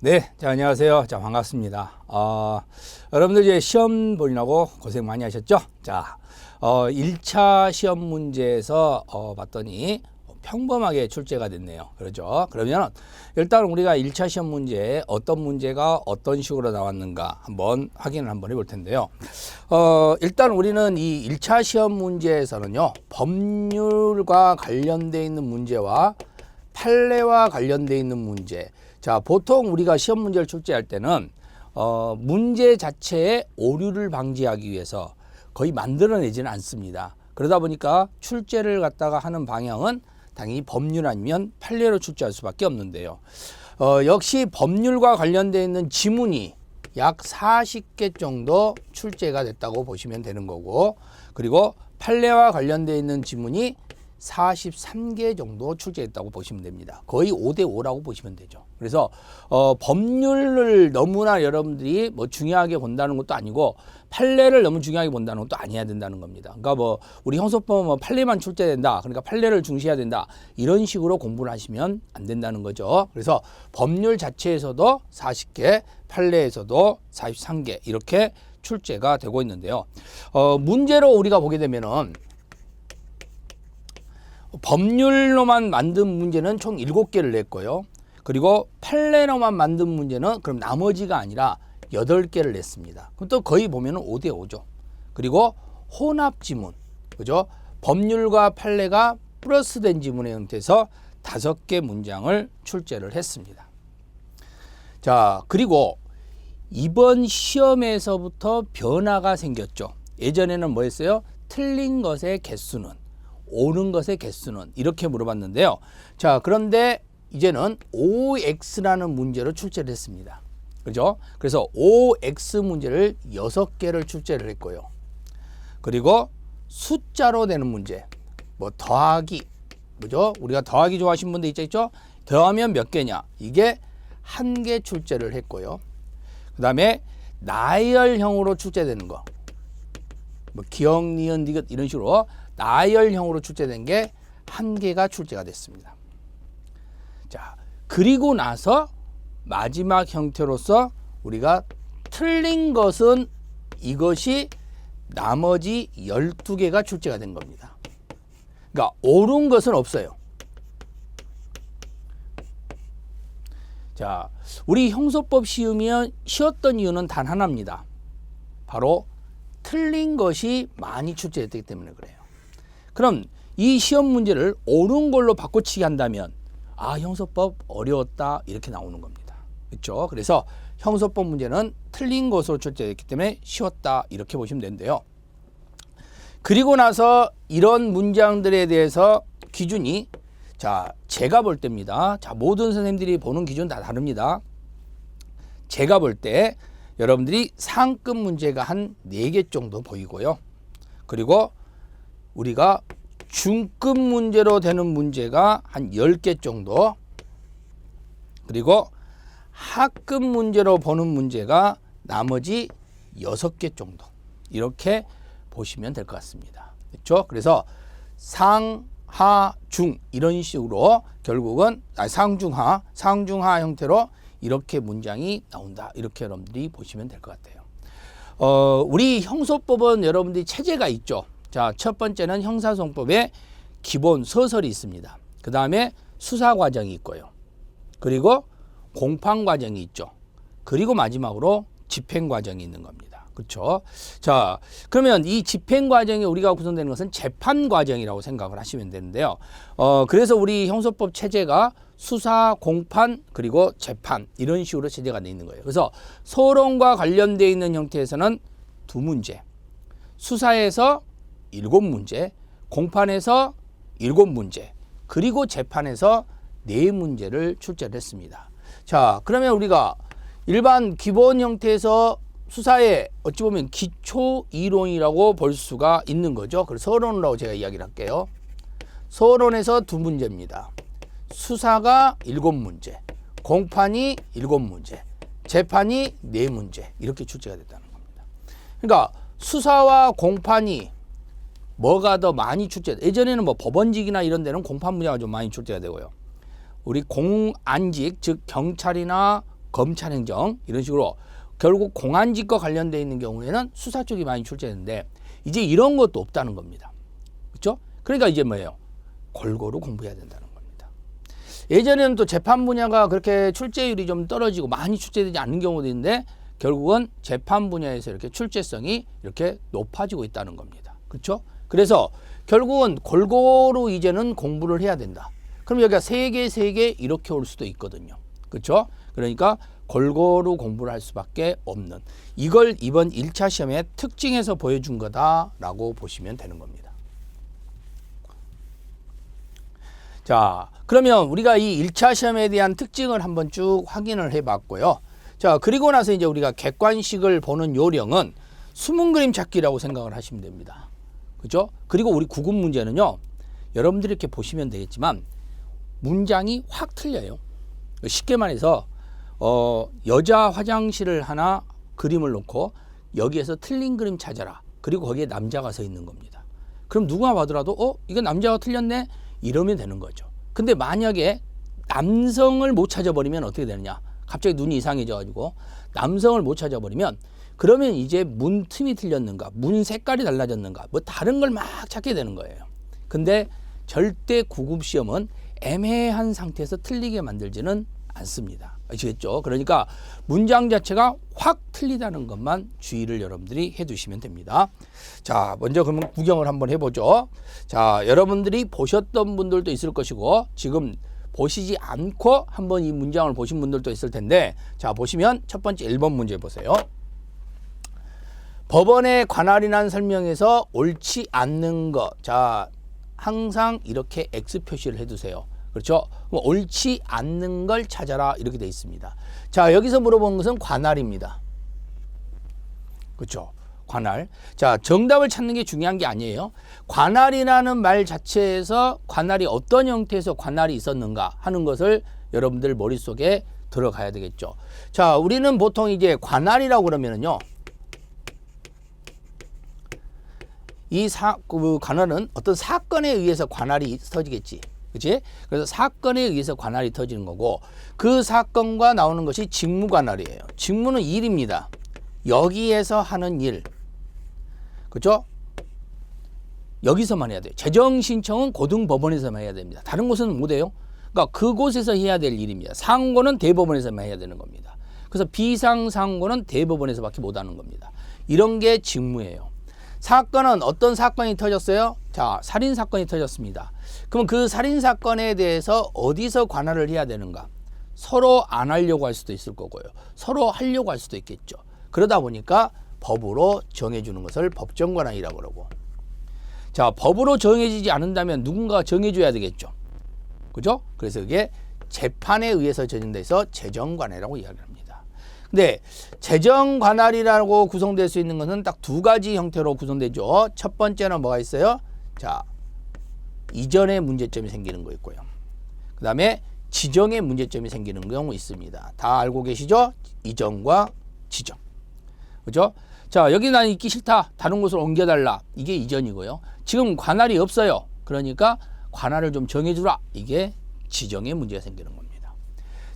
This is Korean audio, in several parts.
네, 자, 안녕하세요. 자, 반갑습니다. 여러분들 이제 시험 보느라고 고생 많이 하셨죠? 자, 1차 시험 문제에서 봤더니 평범하게 출제가 됐네요. 그렇죠? 그러면 일단 우리가 1차 시험 문제에 어떤 문제가 어떤 식으로 나왔는가 한번 확인을 한번 해볼 텐데요. 일단 우리는 이 1차 시험 문제에서는요, 법률과 관련돼 있는 문제와 판례와 관련돼 있는 문제. 자, 보통 우리가 시험 문제를 출제할 때는 문제 자체의 오류를 방지하기 위해서 거의 만들어내지는 않습니다. 그러다 보니까 출제를 갖다가 하는 방향은 당연히 법률 아니면 판례로 출제할 수밖에 없는데요. 역시 법률과 관련되어 있는 지문이 약 40개 정도 출제가 됐다고 보시면 되는 거고, 그리고 판례와 관련되어 있는 지문이 43개 정도 출제했다고 보시면 됩니다. 거의 5대 5라고 보시면 되죠. 그래서 법률을 너무나 여러분들이 뭐 중요하게 본다는 것도 아니고 판례를 너무 중요하게 본다는 것도 아니어야 된다는 겁니다. 그러니까 뭐 우리 형소법 뭐 판례만 출제된다, 그러니까 판례를 중시해야 된다, 이런 식으로 공부를 하시면 안 된다는 거죠. 그래서 법률 자체에서도 40개, 판례에서도 43개 이렇게 출제가 되고 있는데요. 문제로 우리가 보게 되면은 법률로만 만든 문제는 총 7개를 냈고요. 그리고 판례로만 만든 문제는 그럼 나머지가 아니라 8개를 냈습니다. 그럼 또 거의 보면은 5대 5죠. 그리고 혼합 지문, 그죠? 법률과 판례가 플러스된 지문의 형태에서 5개 문장을 출제를 했습니다. 자, 그리고 이번 시험에서부터 변화가 생겼죠. 예전에는 뭐였어요? 틀린 것의 개수는, 옳은 것의 개수는, 이렇게 물어봤는데요. 자, 그런데 이제는 OX라는 문제로 출제를 했습니다. 그죠? 그래서 OX 문제를 6개를 출제를 했고요. 그리고 숫자로 되는 문제, 뭐 더하기, 그죠? 우리가 더하기 좋아하시는 분들 있죠? 더하면 몇 개냐? 이게 1개 출제를 했고요. 그 다음에 나열형으로 출제되는 거, 뭐 기억, 니은, 디귿 이런 식으로 나열형으로 출제된 게 1개가 출제가 됐습니다. 자, 그리고 나서 마지막 형태로서 우리가 틀린 것은 이것이 나머지 12개가 출제가 된 겁니다. 그러니까 옳은 것은 없어요. 자, 우리 형소법 시험이 쉬웠던 이유는 단 하나입니다. 바로 틀린 것이 많이 출제됐기 때문에 그래요. 그럼 이 시험 문제를 옳은 걸로 바꿔치기 한다면 형소법 어려웠다 이렇게 나오는 겁니다. 그렇죠? 그래서 형소법 문제는 틀린 것으로 출제됐기 때문에 쉬웠다 이렇게 보시면 되는데요. 그리고 나서 이런 문장들에 대해서 기준이, 자, 제가 볼 때입니다. 자, 모든 선생님들이 보는 기준 다 다릅니다. 제가 볼 때 여러분들이 상급 문제가 한 4개 정도 보이고요. 그리고 우리가 중급 문제로 되는 문제가 한 10개 정도, 그리고 하급 문제로 보는 문제가 나머지 6개 정도, 이렇게 보시면 될 것 같습니다. 그렇죠? 그래서 상, 하, 중 이런 식으로 결국은 상중하 형태로 이렇게 문장이 나온다, 이렇게 여러분들이 보시면 될 것 같아요. 우리 형소법은 여러분들이 체제가 있죠. 자, 첫 번째는 형사소송법에 기본 서설이 있습니다. 그 다음에 수사 과정이 있고요. 그리고 공판 과정이 있죠. 그리고 마지막으로 집행 과정이 있는 겁니다. 그렇죠? 자, 그러면 이 집행 과정이 우리가 구성되는 것은 재판 과정이라고 생각을 하시면 되는데요. 그래서 우리 형소법 체제가 수사, 공판, 그리고 재판 이런 식으로 체제가 되어 있는 거예요. 그래서 소론과 관련되어 있는 형태에서는 2문제, 수사에서 7문제, 공판에서 7문제, 그리고 재판에서 4문제를 출제를 했습니다. 자, 그러면 우리가 일반 기본 형태에서 수사에 어찌 보면 기초 이론이라고 볼 수가 있는 거죠. 그래서 서론이라고 제가 이야기를 할게요. 서론에서 2문제입니다. 수사가 7문제, 공판이 7문제, 재판이 4문제, 이렇게 출제가 됐다는 겁니다. 그러니까 수사와 공판이 뭐가 더 많이 출제? 예전에는 뭐 법원직이나 이런 데는 공판 분야가 좀 많이 출제가 되고요. 우리 공안직, 즉 경찰이나 검찰행정 이런 식으로 결국 공안직과 관련되어 있는 경우에는 수사 쪽이 많이 출제되는데 이제 이런 것도 없다는 겁니다. 그렇죠? 그러니까 이제 뭐예요? 골고루 공부해야 된다는 겁니다. 예전에는 또 재판 분야가 그렇게 출제율이 좀 떨어지고 많이 출제되지 않는 경우도 있는데 결국은 재판 분야에서 이렇게 출제성이 이렇게 높아지고 있다는 겁니다. 그렇죠? 그래서 결국은 골고루 이제는 공부를 해야 된다. 그럼 여기가 3개, 3개 이렇게 올 수도 있거든요. 그렇죠? 그러니까 골고루 공부를 할 수밖에 없는 이걸 이번 1차 시험의 특징에서 보여준 거다라고 보시면 되는 겁니다. 자, 그러면 우리가 이 1차 시험에 대한 특징을 한번 쭉 확인을 해 봤고요. 자, 그리고 나서 이제 우리가 객관식을 보는 요령은 숨은 그림 찾기라고 생각을 하시면 됩니다. 그죠? 그리고 우리 구급 문제는요, 여러분들이 이렇게 보시면 되겠지만 문장이 확 틀려요. 쉽게 말해서 여자 화장실을 하나 그림을 놓고 여기에서 틀린 그림 찾아라. 그리고 거기에 남자가 서 있는 겁니다. 그럼 누가 봐더라도 이거 남자가 틀렸네? 이러면 되는 거죠. 근데 만약에 남성을 못 찾아버리면 어떻게 되느냐? 갑자기 눈이 이상해져 가지고 남성을 못 찾아버리면 그러면 이제 문 틈이 틀렸는가, 문 색깔이 달라졌는가, 뭐 다른 걸 막 찾게 되는 거예요. 근데 절대 구급 시험은 애매한 상태에서 틀리게 만들지는 않습니다. 아시겠죠? 그러니까 문장 자체가 확 틀리다는 것만 주의를 여러분들이 해두시면 됩니다. 자, 먼저 그러면 구경을 한번 해보죠. 자, 여러분들이 보셨던 분들도 있을 것이고 지금 보시지 않고 한번 이 문장을 보신 분들도 있을 텐데, 자, 보시면 첫 번째 1번 문제 보세요. 법원의 관할이란 설명에서 옳지 않는 것. 자, 항상 이렇게 X 표시를 해두세요. 그렇죠? 그럼 옳지 않는 걸 찾아라 이렇게 돼 있습니다. 자, 여기서 물어본 것은 관할입니다. 그렇죠? 관할. 자, 정답을 찾는 게 중요한 게 아니에요. 관할이라는 말 자체에서 관할이 어떤 형태에서 관할이 있었는가 하는 것을 여러분들 머릿속에 들어가야 되겠죠. 자, 우리는 보통 이제 관할이라고 그러면은요, 그 관할은 어떤 사건에 의해서 관할이 터지겠지. 그치? 그래서 사건에 의해서 관할이 터지는 거고, 그 사건과 나오는 것이 직무관할이에요. 직무는 일입니다. 여기에서 하는 일. 그죠? 여기서만 해야 돼요. 재정신청은 고등법원에서만 해야 됩니다. 다른 곳은 못해요. 그러니까 그곳에서 해야 될 일입니다. 상고는 대법원에서만 해야 되는 겁니다. 그래서 비상상고는 대법원에서밖에 못하는 겁니다. 이런 게 직무예요. 사건은 어떤 사건이 터졌어요? 자, 살인사건이 터졌습니다. 그럼 그 살인사건에 대해서 어디서 관할을 해야 되는가? 서로 안 하려고 할 수도 있을 거고요. 서로 하려고 할 수도 있겠죠. 그러다 보니까 법으로 정해주는 것을 법정관할이라고 그러고, 자, 법으로 정해지지 않는다면 누군가가 정해줘야 되겠죠. 그죠? 그래서 그게 재판에 의해서 정해져서 재정관할이라고 이야기합니다. 근데 재정관할이라고 구성될 수 있는 것은 딱 2가지 형태로 구성되죠. 첫 번째는 뭐가 있어요? 자, 이전에 문제점이 생기는 거 있고요. 그 다음에 지정에 문제점이 생기는 경우 있습니다. 다 알고 계시죠? 이전과 지정. 그죠? 자, 여기 난 있기 싫다. 다른 곳으로 옮겨달라. 이게 이전이고요. 지금 관할이 없어요. 그러니까 관할을 좀 정해주라. 이게 지정에 문제가 생기는 겁니다.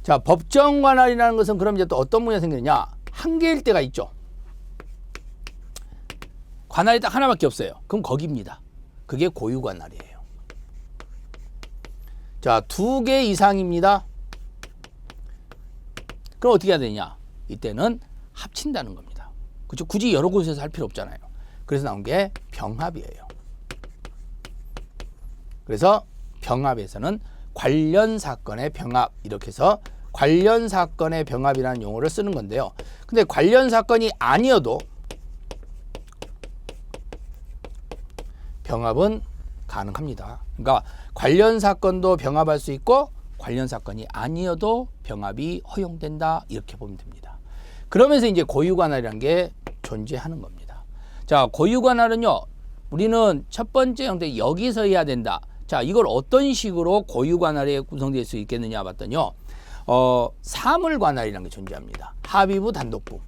자, 법정 관할이라는 것은 그럼 이제 또 어떤 문제가 생기느냐? 한 개일 때가 있죠. 관할이 딱 하나밖에 없어요. 그럼 거기입니다. 그게 고유 관할이에요. 자, 2개 이상입니다. 그럼 어떻게 해야 되냐? 이때는 합친다는 겁니다. 그렇죠? 굳이 여러 곳에서 할 필요 없잖아요. 그래서 나온 게 병합이에요. 그래서 병합에서는 관련 사건의 병합, 이렇게 해서 관련 사건의 병합이라는 용어를 쓰는 건데요. 근데 관련 사건이 아니어도 병합은 가능합니다. 그러니까 관련 사건도 병합할 수 있고 관련 사건이 아니어도 병합이 허용된다, 이렇게 보면 됩니다. 그러면서 이제 고유관할이라는 게 존재하는 겁니다. 자, 고유관할은요, 우리는 첫 번째 형태 여기서 해야 된다. 자, 이걸 어떤 식으로 고유관할에 구성될 수 있겠느냐 봤더니요, 사물관할이라는 게 존재합니다. 합의부, 단독부.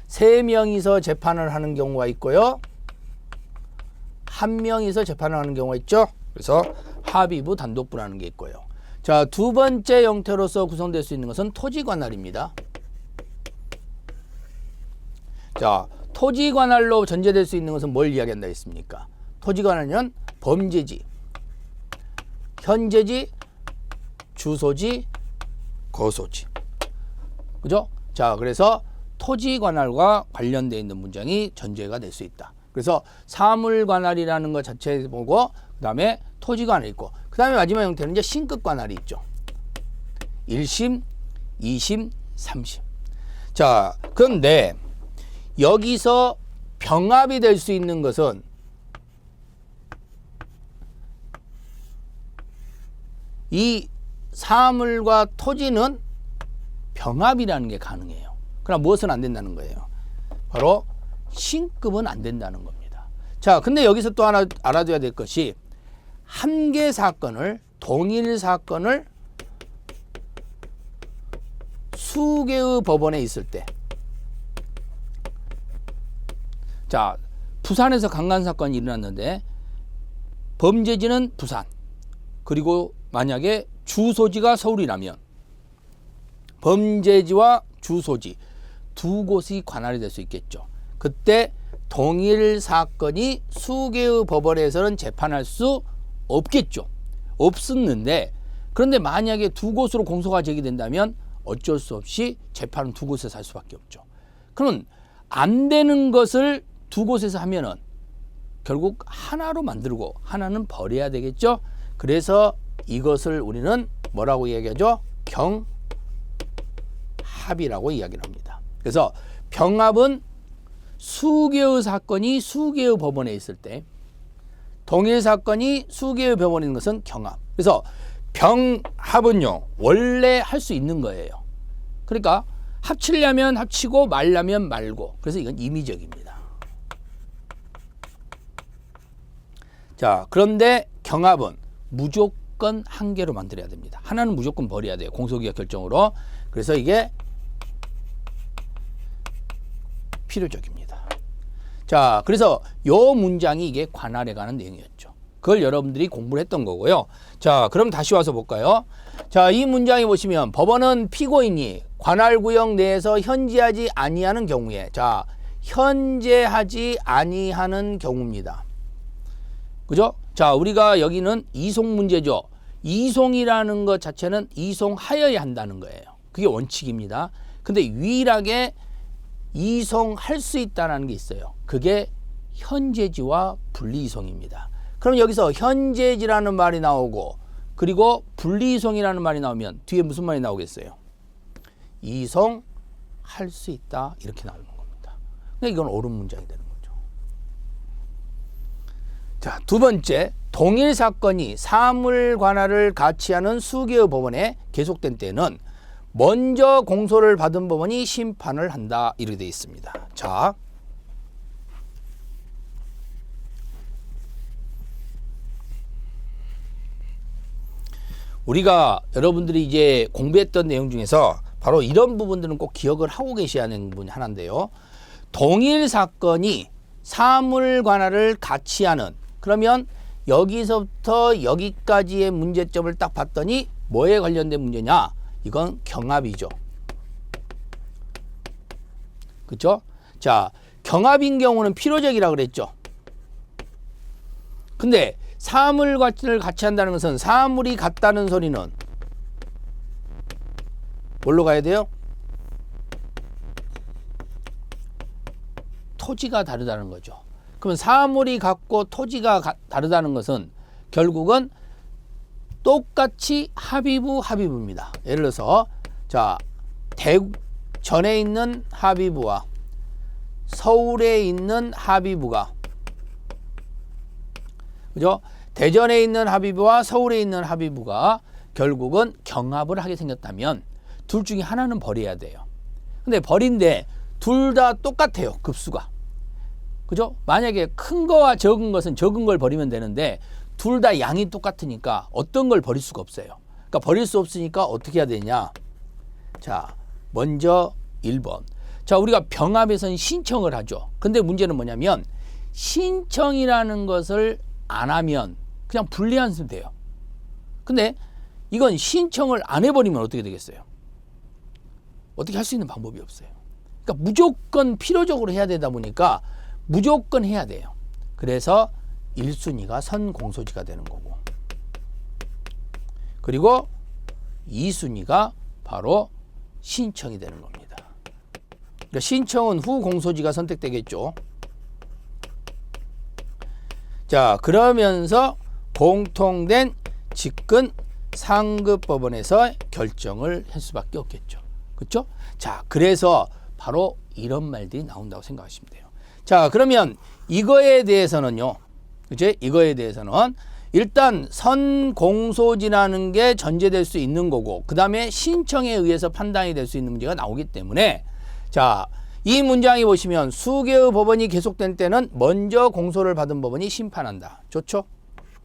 3명이서 재판을 하는 경우가 있고요, 1명이서 재판을 하는 경우가 있죠. 그래서 합의부, 단독부라는 게 있고요. 자, 두 번째 형태로서 구성될 수 있는 것은 토지 관할입니다. 자, 토지 관할로 전제될 수 있는 것은 뭘 이야기한다 했습니까? 토지 관할은 범죄지, 현재지, 주소지, 거소지. 그죠? 자, 그래서 토지 관할과 관련되어 있는 문장이 전제가 될 수 있다. 그래서 사물 관할이라는 것 자체 보고 그다음에 토지 관할이 있고 그다음에 마지막 형태는 이제 신급 관할이 있죠. 1심, 2심, 3심. 자, 그런데 여기서 병합이 될 수 있는 것은 이 사물과 토지는 병합이라는 게 가능해요. 그러나 무엇은 안 된다는 거예요? 바로 신급은 안 된다는 겁니다. 자, 근데 여기서 또 하나 알아둬야 될 것이 한 개 사건을, 동일 사건을 수개의 법원에 있을 때, 자, 부산에서 강간 사건이 일어났는데 범죄지는 부산, 그리고 만약에 주소지가 서울이라면 범죄지와 주소지 두 곳이 관할이 될 수 있겠죠. 그때 동일 사건이 수개의 법원에서는 재판할 수 없겠죠. 없었는데 그런데 만약에 두 곳으로 공소가 제기된다면 어쩔 수 없이 재판은 두 곳에서 할 수밖에 없죠. 그러면 안 되는 것을 두 곳에서 하면은 결국 하나로 만들고 하나는 버려야 되겠죠. 그래서 이것을 우리는 뭐라고 이야기하죠? 병합이라고 이야기를 합니다. 그래서 병합은 수개의 사건이 수개의 법원에 있을 때, 동일 사건이 수개의 법원에 있는 것은 경합. 그래서 병합은요 원래 할 수 있는 거예요. 그러니까 합치려면 합치고 말려면 말고. 그래서 이건 임의적입니다. 자, 그런데 경합은 무조건 한 개로 만들어야 됩니다. 하나는 무조건 버려야 돼요. 공소기각 결정으로. 그래서 이게 필요적입니다. 자, 그래서 요 문장이 이게 관할에 관한 내용이었죠. 그걸 여러분들이 공부를 했던 거고요. 자, 그럼 다시 와서 볼까요? 자, 이 문장에 보시면 법원은 피고인이 관할구역 내에서 현재하지 아니하는 경우에, 자, 현재하지 아니하는 경우입니다. 그죠? 자, 우리가 여기는 이송 문제죠. 이송이라는 것 자체는 이송하여야 한다는 거예요. 그게 원칙입니다. 근데 유일하게 이송할 수 있다는 게 있어요. 그게 현재지와 분리이송입니다. 그럼 여기서 현재지라는 말이 나오고 그리고 분리이송이라는 말이 나오면 뒤에 무슨 말이 나오겠어요? 이송할 수 있다 이렇게 나오는 겁니다. 근데 이건 옳은 문장이 되는 거죠. 자, 두 번째, 동일 사건이 사물 관할을 같이 하는 수개의 법원에 계속된 때는 먼저 공소를 받은 법원이 심판을 한다 이렇게 되어 있습니다. 자, 우리가 여러분들이 이제 공부했던 내용 중에서 바로 이런 부분들은 꼭 기억을 하고 계셔야 하는 부분이 하나인데요. 동일 사건이 사물 관할을 같이 하는, 그러면 여기서부터 여기까지의 문제점을 딱 봤더니 뭐에 관련된 문제냐? 이건 경합이죠. 그렇죠? 자, 경합인 경우는 필요적이라고 그랬죠. 근데 사물 관할을 같이 한다는 것은 사물이 같다는 소리는 뭘로 가야 돼요? 토지가 다르다는 거죠. 그러면 사물이 같고 토지가 다르다는 것은 결국은 똑같이 합의부입니다. 예를 들어서 자, 대전에 있는 합의부와 서울에 있는 합의부가, 그죠? 대전에 있는 합의부와 서울에 있는 합의부가 결국은 경합을 하게 생겼다면 둘 중에 하나는 버려야 돼요. 근데 버린데 둘 다 똑같아요, 급수가. 그죠? 만약에 큰 거와 적은 것은 적은 걸 버리면 되는데 둘 다 양이 똑같으니까 어떤 걸 버릴 수가 없어요. 그러니까 버릴 수 없으니까 어떻게 해야 되냐? 자, 먼저 1번. 자, 우리가 병합에서는 신청을 하죠. 근데 문제는 뭐냐면 신청이라는 것을 안 하면 그냥 분리하면 돼요. 근데 이건 신청을 안 해버리면 어떻게 되겠어요? 어떻게 할 수 있는 방법이 없어요. 그러니까 무조건 필요적으로 해야 되다 보니까 무조건 해야 돼요. 그래서 1순위가 선공소지가 되는 거고, 그리고 2순위가 바로 신청이 되는 겁니다. 그러니까 신청은 후 공소지가 선택되겠죠. 자, 그러면서 공통된 직근 상급법원에서 결정을 할 수밖에 없겠죠. 그렇죠? 자, 그래서 바로 이런 말들이 나온다고 생각하시면 돼요. 자, 그러면 이거에 대해서는요. 그죠? 이거에 대해서는 일단 선공소지라는 게 전제될 수 있는 거고, 그 다음에 신청에 의해서 판단이 될 수 있는 문제가 나오기 때문에, 자, 이 문장이 보시면 수개의 법원이 계속된 때는 먼저 공소를 받은 법원이 심판한다. 좋죠?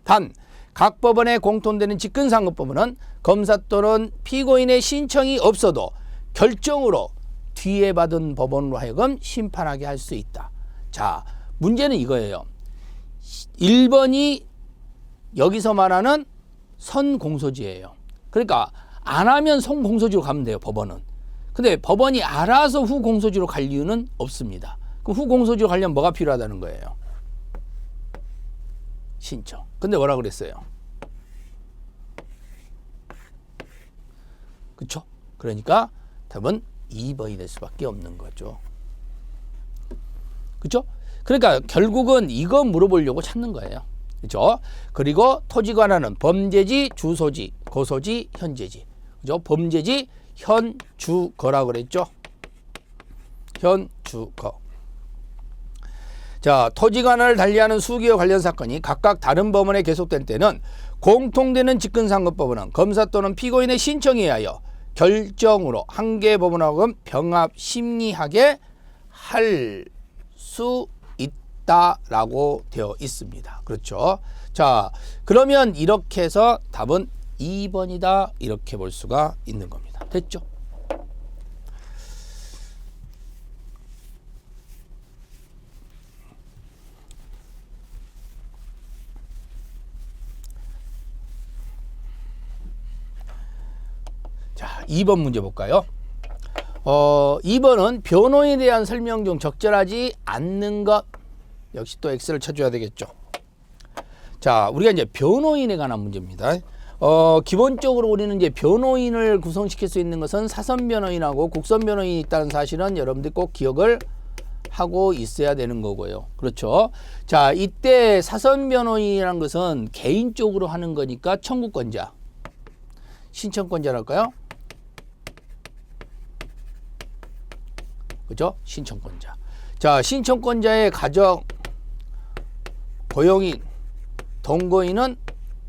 단, 각 법원에 공통되는 직근상급법원은 검사 또는 피고인의 신청이 없어도 결정으로 뒤에 받은 법원으로 하여금 심판하게 할 수 있다. 자, 문제는 이거예요. 1번이 여기서 말하는 선공소지예요. 그러니까 안 하면 선공소지로 가면 돼요, 법원은. 근데 법원이 알아서 후공소지로 갈 이유는 없습니다. 그럼 후공소지로 가려면 뭐가 필요하다는 거예요? 신청. 근데 뭐라 그랬어요? 그렇죠? 그러니까 답은 2번이 될 수밖에 없는 거죠. 그렇죠? 그러니까 결국은 이거 물어보려고 찾는 거예요. 그렇죠? 그리고 토지 관할은 범죄지, 주소지, 거소지, 현재지. 그죠? 범죄지, 현주거라고 그랬죠? 현주거. 자, 토지 관할을 달리하는 수기와 관련 사건이 각각 다른 법원에 계속된 때는 공통되는 직근상급법원은 검사 또는 피고인의 신청에 의하여 결정으로 한 개 법원하고 병합 심리하게 할 수 있다라고 되어 있습니다. 그렇죠? 자, 그러면 이렇게 해서 답은 2번이다 이렇게 볼 수가 있는 겁니다. 됐죠? 자, 2번 문제 볼까요? 2번은 변호인에 대한 설명 중 적절하지 않는 것. 역시 또 X를 쳐줘야 되겠죠. 자, 우리가 이제 변호인에 관한 문제입니다. 기본적으로 우리는 이제 변호인을 구성시킬 수 있는 것은 사선 변호인하고 국선 변호인이 있다는 사실은 여러분들 꼭 기억을 하고 있어야 되는 거고요. 그렇죠? 자, 이때 사선 변호인이라는 것은 개인적으로 하는 거니까 청구권자, 신청권자랄까요? 그죠? 신청권자. 자, 신청권자의 가족, 고용인, 동거인은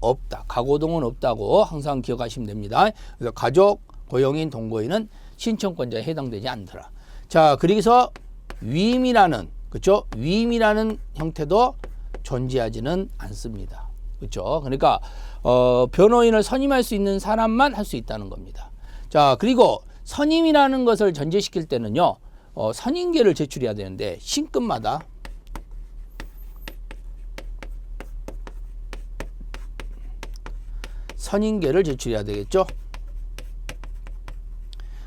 없다. 가고동은 없다고 항상 기억하시면 됩니다. 그래서 가족, 고용인, 동거인은 신청권자에 해당되지 않더라. 자, 그래서 위임이라는, 그죠? 위임이라는 형태도 존재하지는 않습니다. 그렇죠? 그러니까 변호인을 선임할 수 있는 사람만 할 수 있다는 겁니다. 자, 그리고 선임이라는 것을 전제시킬 때는요, 선임계를 제출해야 되는데 신급마다 선임계를 제출해야 되겠죠.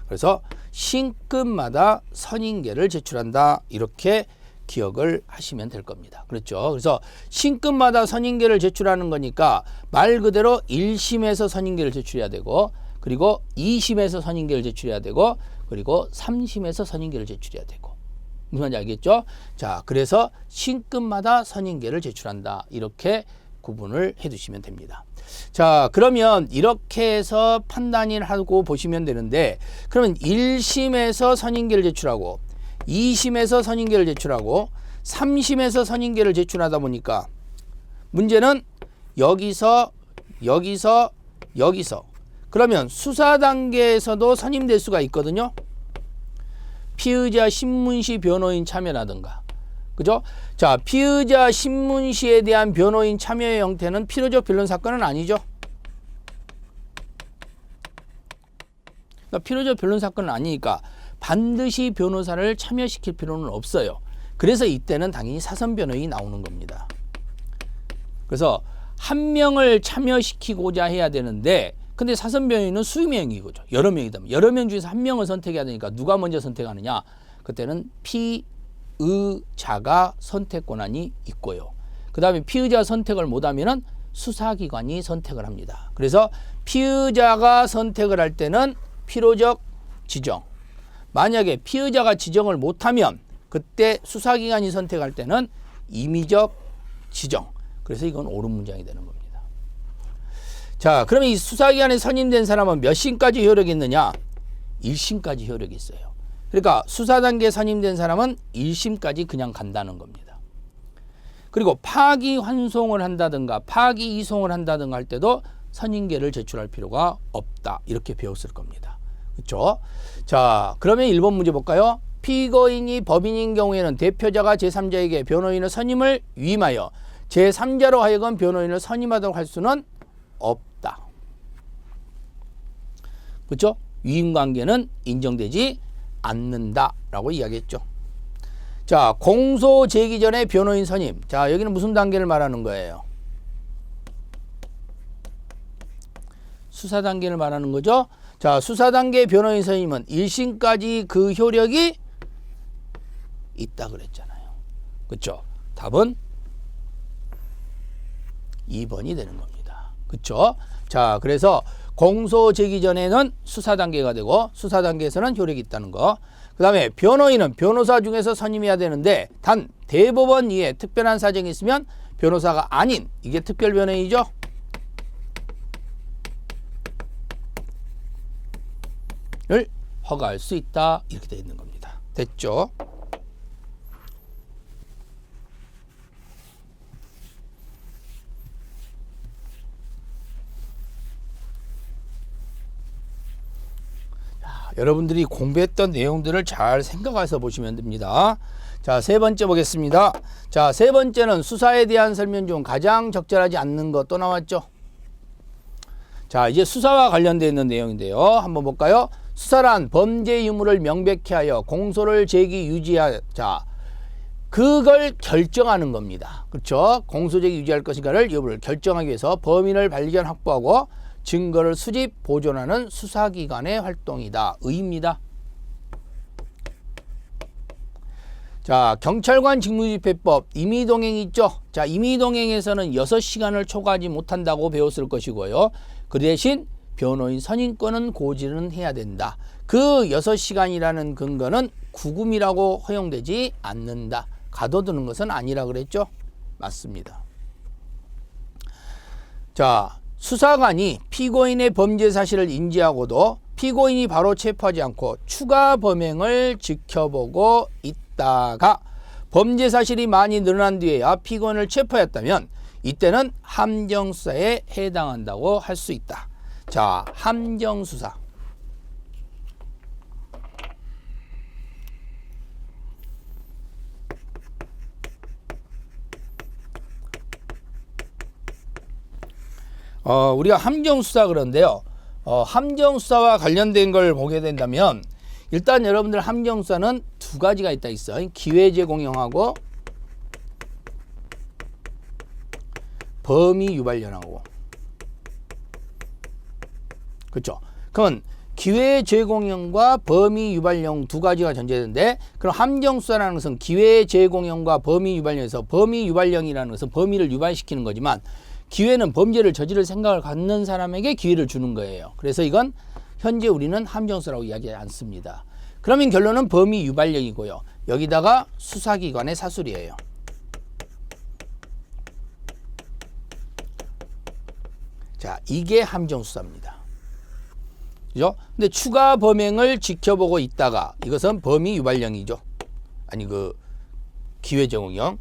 그래서 신급마다 선임계를 제출한다 이렇게 기억을 하시면 될 겁니다. 그렇죠? 그래서 신급마다 선임계를 제출하는 거니까 말 그대로 1심에서 선임계를 제출해야 되고, 그리고 2심에서 선임계를 제출해야 되고, 그리고 3심에서 선임계를 제출해야 되고. 무슨 말인지 알겠죠? 자, 그래서 신급마다 선임계를 제출한다 이렇게 구분을 해 두시면 됩니다. 자, 그러면 이렇게 해서 판단을 하고 보시면 되는데, 그러면 1심에서 선임계를 제출하고 2심에서 선임계를 제출하고 3심에서 선임계를 제출하다 보니까 문제는 여기서 그러면 수사 단계에서도 선임될 수가 있거든요. 피의자 신문시 변호인 참여라든가. 그죠? 자, 피의자 신문시에 대한 변호인 참여의 형태는 필요적 변론 사건은 아니죠. 그러니까 필요적 변론 사건은 아니니까 반드시 변호사를 참여시킬 필요는 없어요. 그래서 이때는 당연히 사선 변호인이 나오는 겁니다. 그래서 한 명을 참여시키고자 해야 되는데 근데 사선 변호인은 수명이거죠. 여러 명이다. 여러 명 중에서 한 명을 선택해야 되니까 누가 먼저 선택하느냐? 그때는 피의자가 선택 권한이 있고요. 그 다음에 피의자 선택을 못하면은 수사기관이 선택을 합니다. 그래서 피의자가 선택을 할 때는 필요적 지정. 만약에 피의자가 지정을 못하면 그때 수사기관이 선택할 때는 임의적 지정. 그래서 이건 옳은 문장이 되는 겁니다. 자, 그러면 이 수사기관에 선임된 사람은 몇 심까지 효력이 있느냐? 1심까지 효력이 있어요. 그러니까 수사 단계에 선임된 사람은 1심까지 그냥 간다는 겁니다. 그리고 파기환송을 한다든가 파기이송을 한다든가 할 때도 선임계를 제출할 필요가 없다. 이렇게 배웠을 겁니다. 그렇죠? 자, 그러면 1번 문제 볼까요? 피고인이 법인인 경우에는 대표자가 제3자에게 변호인의 선임을 위임하여 제3자로 하여금 변호인을 선임하도록 할 수는 없다. 그렇죠? 위임관계는 인정되지 않는다라고 이야기했죠. 자, 공소 제기 전에 변호인 선임. 자, 여기는 무슨 단계를 말하는 거예요? 수사 단계를 말하는 거죠. 자, 수사 단계 변호인 선임은 1심까지 그 효력이 있다 그랬잖아요. 그렇죠? 답은 2번이 되는 겁니다. 그렇죠? 자, 그래서 공소 제기 전에는 수사 단계가 되고 수사 단계에서는 효력이 있다는 거. 그 다음에 변호인은 변호사 중에서 선임해야 되는데 단 대법원 이에 특별한 사정이 있으면 변호사가 아닌 이게 특별 변호인이죠. 를 허가할 수 있다. 이렇게 되어 있는 겁니다. 됐죠? 여러분들이 공부했던 내용들을 잘 생각해서 보시면 됩니다. 자, 세 번째 보겠습니다. 자, 세 번째는 수사에 대한 설명 중 가장 적절하지 않는 것 또 나왔죠. 자, 이제 수사와 관련되어 있는 내용인데요. 한번 볼까요? 수사란 범죄 유무를 명백히 하여 공소를 제기 유지하, 자, 그걸 결정하는 겁니다. 그렇죠? 공소 제기 유지할 것인가를 여부를 결정하기 위해서 범인을 발견 확보하고 증거를 수집, 보존하는 수사기관의 활동이다. 의입니다. 자, 경찰관 직무집행법 임의동행이 있죠. 자, 임의동행에서는 6시간을 초과하지 못한다고 배웠을 것이고요. 그 대신 변호인 선임권은 고지는 해야 된다. 그 6시간이라는 근거는 구금이라고 허용되지 않는다. 가둬두는 것은 아니라 그랬죠. 맞습니다. 자, 수사관이 피고인의 범죄 사실을 인지하고도 피고인이 바로 체포하지 않고 추가 범행을 지켜보고 있다가 범죄 사실이 많이 늘어난 뒤에야 피고인을 체포했다면 이때는 함정수사에 해당한다고 할 수 있다. 자, 함정수사. 우리가 함정수사 그런데요. 함정수사와 관련된 걸 보게 된다면 일단 여러분들 함정수사는 두 가지가 있다 있어요. 기회제공형하고 범위유발령하고. 그렇죠? 그러면 기회제공형과 범위유발령 두 가지가 전제되는데 그럼 함정수사라는 것은 기회제공형과 범위유발령에서 범위유발령이라는 것은 범위를 유발시키는 거지만 기회는 범죄를 저지를 생각을 갖는 사람에게 기회를 주는 거예요. 그래서 이건 현재 우리는 함정수사라고 이야기하지 않습니다. 그러면 결론은 범위 유발령이고요. 여기다가 수사기관의 사술이에요. 자, 이게 함정수사입니다. 그죠? 근데 추가 범행을 지켜보고 있다가 이것은 범위 유발령이죠. 아니 그 기회제공형.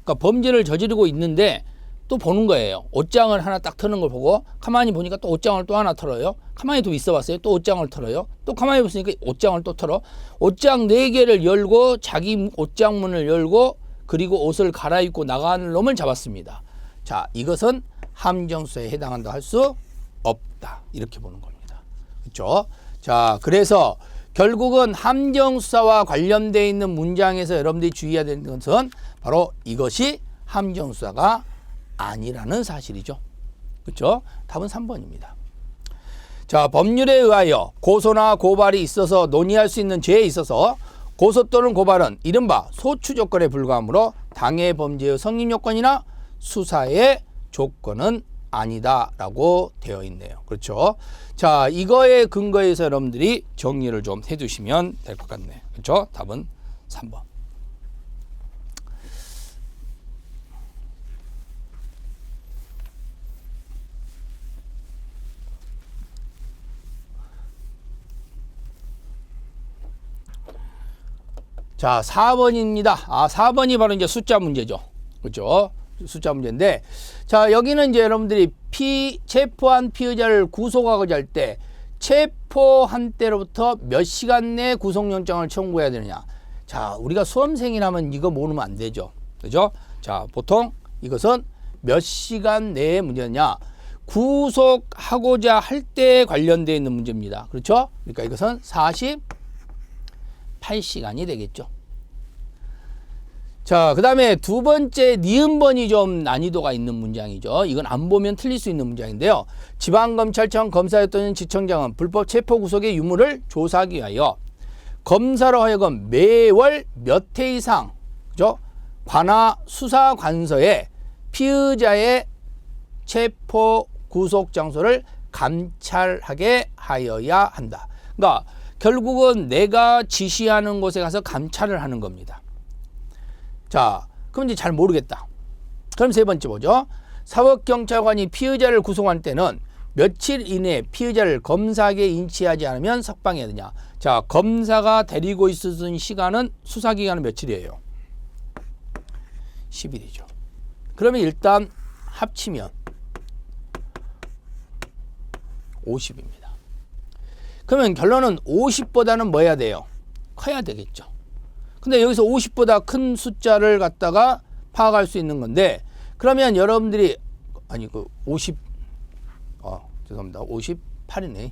그러니까 범죄를 저지르고 있는데 또 보는 거예요. 옷장을 하나 딱 트는 걸 보고 가만히 보니까 또 옷장을 또 하나 털어요. 가만히 또 있어 봤어요. 또 옷장을 털어요. 또 가만히 보니까 옷장을 또 털어. 옷장 4개를 열고 자기 옷장 문을 열고 그리고 옷을 갈아입고 나가는 놈을 잡았습니다. 자, 이것은 함정수사에 해당한다 할 수 없다. 이렇게 보는 겁니다. 그렇죠? 자, 그래서 결국은 함정수사와 관련되어 있는 문장에서 여러분들이 주의해야 되는 것은 바로 이것이 함정 수사가 아니라는 사실이죠. 그렇죠? 답은 3번입니다. 자, 법률에 의하여 고소나 고발이 있어서 논의할 수 있는 죄에 있어서 고소 또는 고발은 이른바 소추 조건에 불과하므로 당해 범죄의 성립 요건이나 수사의 조건은 아니다라고 되어 있네요. 그렇죠? 자, 이거에 근거해서 여러분들이 정리를 좀 해두시면 될 것 같네요. 그렇죠? 답은 3번. 자, 4번입니다. 4번이 바로 이제 숫자 문제죠. 그렇죠? 숫자 문제인데, 자, 여기는 이제 여러분들이 체포한 피의자를 구속하고자 할 때 체포한 때로부터 몇 시간 내에 구속영장을 청구해야 되느냐. 자, 우리가 수험생이라면 이거 모르면 안 되죠. 그죠? 자, 보통 이것은 몇 시간 내에 문제냐. 구속하고자 할 때에 관련되어 있는 문제입니다. 그렇죠? 그러니까 이것은 48시간이 되겠죠. 자, 그 다음에 두 번째 니은번이 좀 난이도가 있는 문장이죠. 이건 안 보면 틀릴 수 있는 문장인데요. 지방검찰청 검사 또는 지청장은 불법 체포 구속의 유무를 조사하기 위하여 검사로 하여금 매월 몇 회 이상, 그죠? 관하 수사관서에 피의자의 체포 구속 장소를 감찰하게 하여야 한다. 그러니까 결국은 내가 지시하는 곳에 가서 감찰을 하는 겁니다. 자, 그럼 이제 잘 모르겠다. 그럼 세 번째 보죠. 사법경찰관이 피의자를 구속할 때는 며칠 이내에 피의자를 검사에게 인치하지 않으면 석방해야 되냐. 자, 검사가 데리고 있었던 시간은 수사기간은 며칠이에요? 10일이죠. 그러면 일단 합치면 50입니다. 그러면 결론은 50보다는 뭐 해야 돼요? 커야 되겠죠. 근데 여기서 50보다 큰 숫자를 갖다가 파악할 수 있는 건데, 그러면 여러분들이 아니 그 50 죄송합니다. 58이네.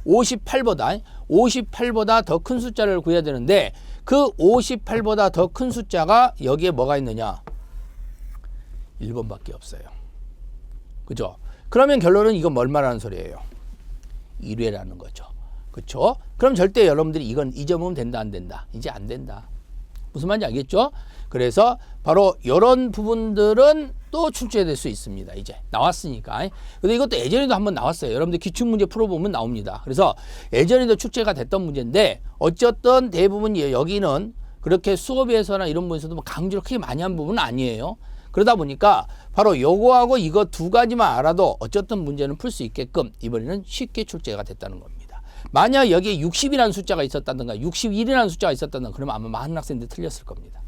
58보다 더 큰 숫자를 구해야 되는데, 그 58보다 더 큰 숫자가 여기에 뭐가 있느냐? 1번밖에 없어요. 그죠? 그러면 결론은 이건 뭘 말하는 소리예요? 1회라는 거죠. 그렇죠? 그럼 절대 여러분들이 이건 잊어먹으면 된다, 안 된다? 이제 안 된다. 무슨 말인지 알겠죠? 그래서 바로 이런 부분들은 또 출제될 수 있습니다. 이제 나왔으니까. 근데 이것도 예전에도 한번 나왔어요. 여러분들 기출문제 풀어보면 나옵니다. 그래서 예전에도 출제가 됐던 문제인데, 어쨌든 대부분 여기는 그렇게 수업에서나 이런 부분에서도 강조를 크게 많이 한 부분은 아니에요. 그러다 보니까 바로 요거하고 이거 두 가지만 알아도 어쨌든 문제는 풀 수 있게끔 이번에는 쉽게 출제가 됐다는 겁니다. 만약 여기에 60이라는 숫자가 있었다든가 61이라는 숫자가 있었다든가 그러면 아마 많은 학생들이 틀렸을 겁니다.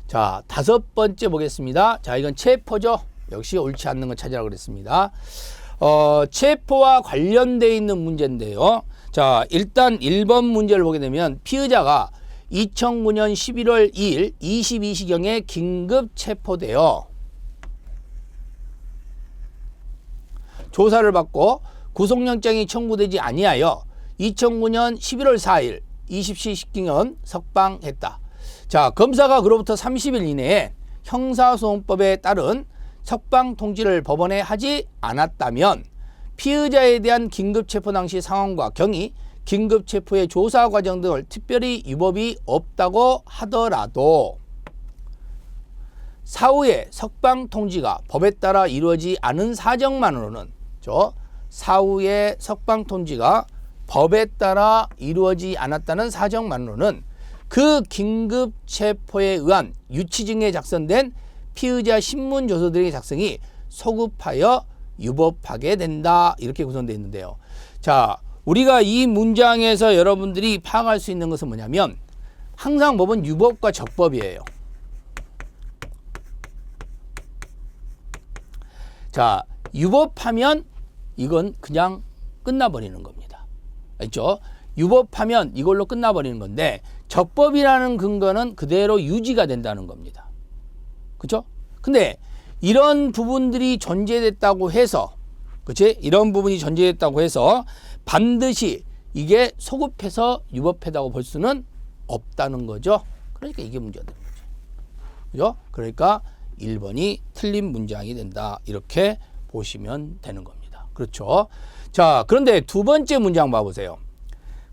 자, 다섯 번째 보겠습니다. 자, 이건 체포죠. 역시 옳지 않는 거 찾으라고 그랬습니다. 체포와 관련되어 있는 문제인데요. 자, 일단 1번 문제를 보게 되면 피의자가 2009년 11월 2일 22시경에 긴급 체포되어 조사를 받고 구속영장이 청구되지 아니하여 2009년 11월 4일 20시경 석방했다. 자, 검사가 그로부터 30일 이내에 형사소송법에 따른 석방 통지를 법원에 하지 않았다면 피의자에 대한 긴급체포 당시 상황과 경위, 긴급체포의 조사 과정 등을 특별히 위법이 없다고 하더라도 사후에 석방 통지가 법에 따라 이루어지지 않은 사정만으로는 사후에 석방 통지가 법에 따라 이루어지지 않았다는 사정만으로는 그 긴급체포에 의한 유치증에 작성된 피의자 신문 조서들의 작성이 소급하여 유법하게 된다. 이렇게 구성되어 있는데요. 자, 우리가 이 문장에서 여러분들이 파악할 수 있는 것은 뭐냐면 항상 법은 유법과 적법이에요. 자, 유법하면 이건 그냥 끝나버리는 겁니다. 알죠? 유법하면 이걸로 끝나버리는 건데 적법이라는 근거는 그대로 유지가 된다는 겁니다. 그렇죠? 근데 이런 부분들이 존재됐다고 해서 그치? 이런 부분이 존재했다고 해서 반드시 이게 소급해서 유법했다고 볼 수는 없다는 거죠. 그러니까 이게 문제가 되는 거죠. 그죠? 그러니까 1번이 틀린 문장이 된다. 이렇게 보시면 되는 겁니다. 그렇죠? 자, 그런데 두 번째 문장 봐보세요.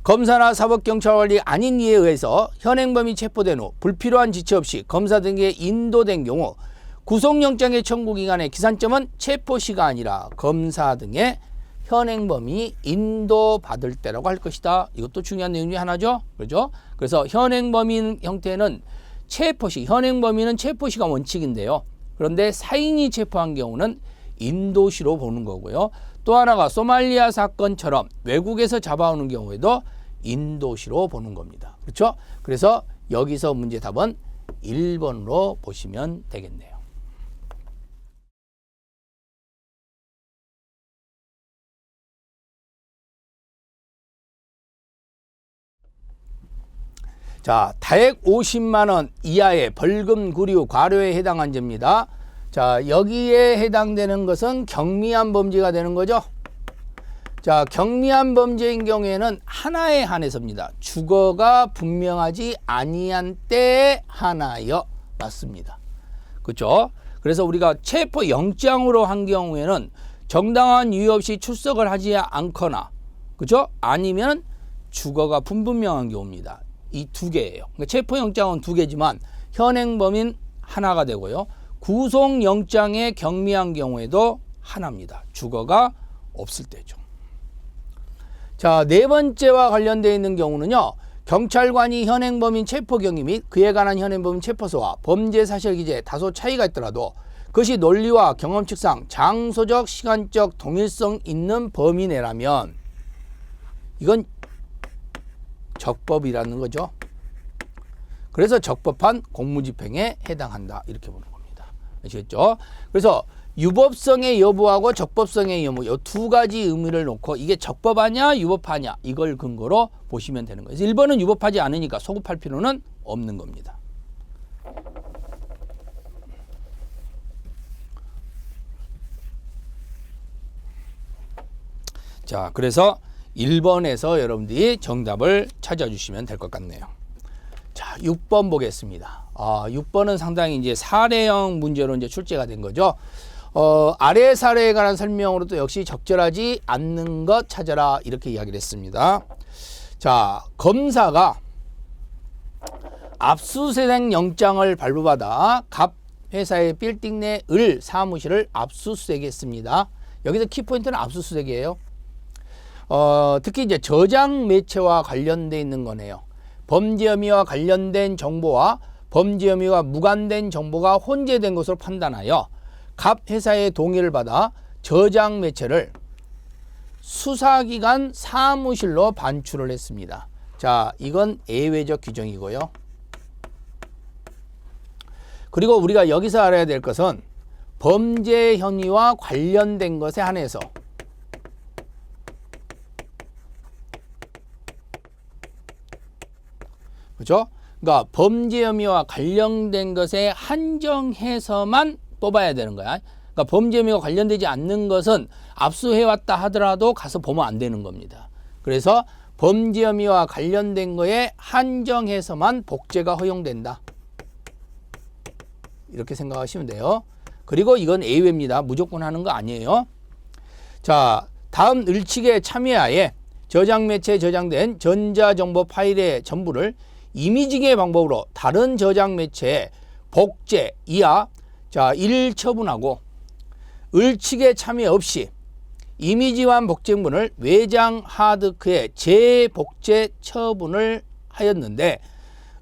검사나 사법경찰관리 아닌 이에 의해서 현행범이 체포된 후 불필요한 지체 없이 검사 등에게 인도된 경우 구속영장의 청구기간의 기산점은 체포시가 아니라 검사 등의 현행범이 인도받을 때라고 할 것이다. 이것도 중요한 내용 중에 하나죠. 그렇죠? 그래서 현행범인 형태는 체포시, 현행범인은 체포시가 원칙인데요. 그런데 사인이 체포한 경우는 인도시로 보는 거고요. 또 하나가 소말리아 사건처럼 외국에서 잡아오는 경우에도 인도시로 보는 겁니다. 그렇죠? 그래서 여기서 문제 답은 1번으로 보시면 되겠네요. 자, 다액 50만 원 이하의 벌금, 구류, 과료에 해당한 죄입니다. 자, 여기에 해당되는 것은 경미한 범죄가 되는 거죠. 자, 경미한 범죄인 경우에는 하나에 한해서입니다. 주거가 분명하지 아니한 때에 하나여 맞습니다. 그렇죠? 그래서 우리가 체포 영장으로 한 경우에는 정당한 이유 없이 출석을 하지 않거나, 그렇죠? 아니면 주거가 분명한 경우입니다. 이 두 개예요. 그러니까 체포영장은 두 개지만 현행범인 하나가 되고요. 구속영장의 경미한 경우에도 하나입니다. 주거가 없을 때죠. 자, 네 번째와 관련되어 있는 경우는요. 경찰관이 현행범인 체포 경위 및 그에 관한 현행범인 체포소와 범죄 사실 기재에 다소 차이가 있더라도 그것이 논리와 경험칙상 장소적, 시간적 동일성 있는 범위 내라면 이건 적법이라는 거죠. 그래서 적법한 공무집행에 해당한다. 이렇게 보는 겁니다. 아시겠죠? 그래서 유법성의 여부하고 적법성의 여부 이 두 가지 의미를 놓고 이게 적법하냐 유법하냐 이걸 근거로 보시면 되는 거예요. 1번은 유법하지 않으니까 소급할 필요는 없는 겁니다. 자, 그래서 1번에서 여러분들이 정답을 찾아주시면 될 것 같네요. 자, 6번 보겠습니다. 6번은 상당히 이제 사례형 문제로 이제 출제가 된 거죠. 아래 사례에 관한 설명으로도 역시 적절하지 않는 것 찾아라 이렇게 이야기를 했습니다. 자, 검사가 압수수색 영장을 발부받아 갑 회사의 빌딩 내 을 사무실을 압수수색했습니다. 여기서 키포인트는 압수수색이에요. 특히 이제 저장 매체와 관련돼 있는 거네요. 범죄 혐의와 관련된 정보와 범죄 혐의와 무관된 정보가 혼재된 것으로 판단하여 갑 회사의 동의를 받아 저장 매체를 수사기관 사무실로 반출을 했습니다. 자, 이건 예외적 규정이고요. 그리고 우리가 여기서 알아야 될 것은 범죄 혐의와 관련된 것에 한해서 그렇죠? 그러니까 범죄 혐의와 관련된 것에 한정해서만 뽑아야 되는 거야. 그러니까 범죄 혐의와 관련되지 않는 것은 압수해왔다 하더라도 가서 보면 안 되는 겁니다. 그래서 범죄 혐의와 관련된 거에 한정해서만 복제가 허용된다. 이렇게 생각하시면 돼요. 그리고 이건 예외입니다. 무조건 하는 거 아니에요. 자, 다음 을칙에 참여하에 저장 매체에 저장된 전자정보 파일의 전부를 이미징의 방법으로 다른 저장 매체에 복제 이하 자 1 처분하고 을칙에 참여 없이 이미지환 복제물을 외장 하드크에 재복제 처분을 하였는데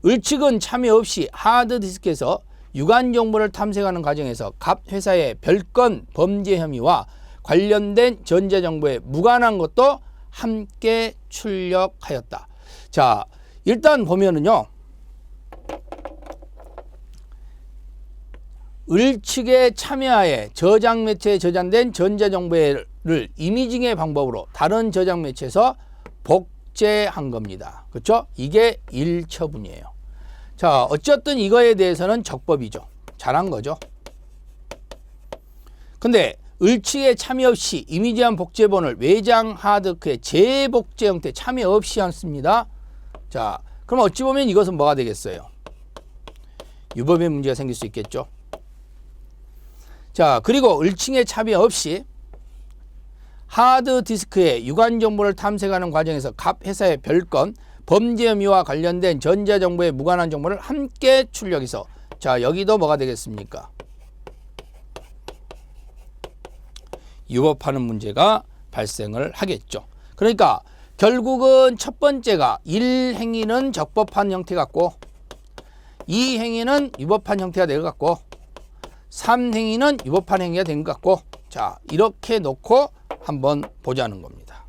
을칙은 참여 없이 하드디스크에서 유관 정보를 탐색하는 과정에서 갑 회사의 별건 범죄 혐의와 관련된 전자정보에 무관한 것도 함께 출력하였다. 자, 일단 보면은요. 을칙에 참여하에 저장 매체에 저장된 전자정보를 이미징의 방법으로 다른 저장 매체에서 복제한 겁니다. 그렇죠? 이게 1처분이에요. 자, 어쨌든 이거에 대해서는 적법이죠. 잘한 거죠. 근데 을칙에 참여 없이 이미지한 복제본을 외장 하드크의 재복제 형태 참여 없이 않습니다. 자, 그럼 어찌 보면 이것은 뭐가 되겠어요? 유법의 문제가 생길 수 있겠죠. 자, 그리고 을칙에 참여 없이 하드디스크에 유관 정보를 탐색하는 과정에서 각 회사의 별건, 범죄 혐의와 관련된 전자정보에 무관한 정보를 함께 출력해서, 자, 여기도 뭐가 되겠습니까? 유법하는 문제가 발생을 하겠죠. 그러니까 결국은 첫 번째가 1행위는 적법한 형태 같고 2행위는 유법한 형태가 될 것 같고 3행위는 유법한 행위가 된 것 같고, 자, 이렇게 놓고 한번 보자는 겁니다.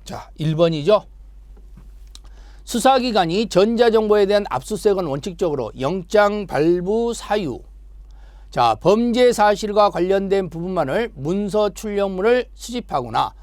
자, 1번이죠. 수사기관이 전자정보에 대한 압수수색은 원칙적으로 영장 발부 사유, 자, 범죄 사실과 관련된 부분만을 문서 출력물을 수집하거나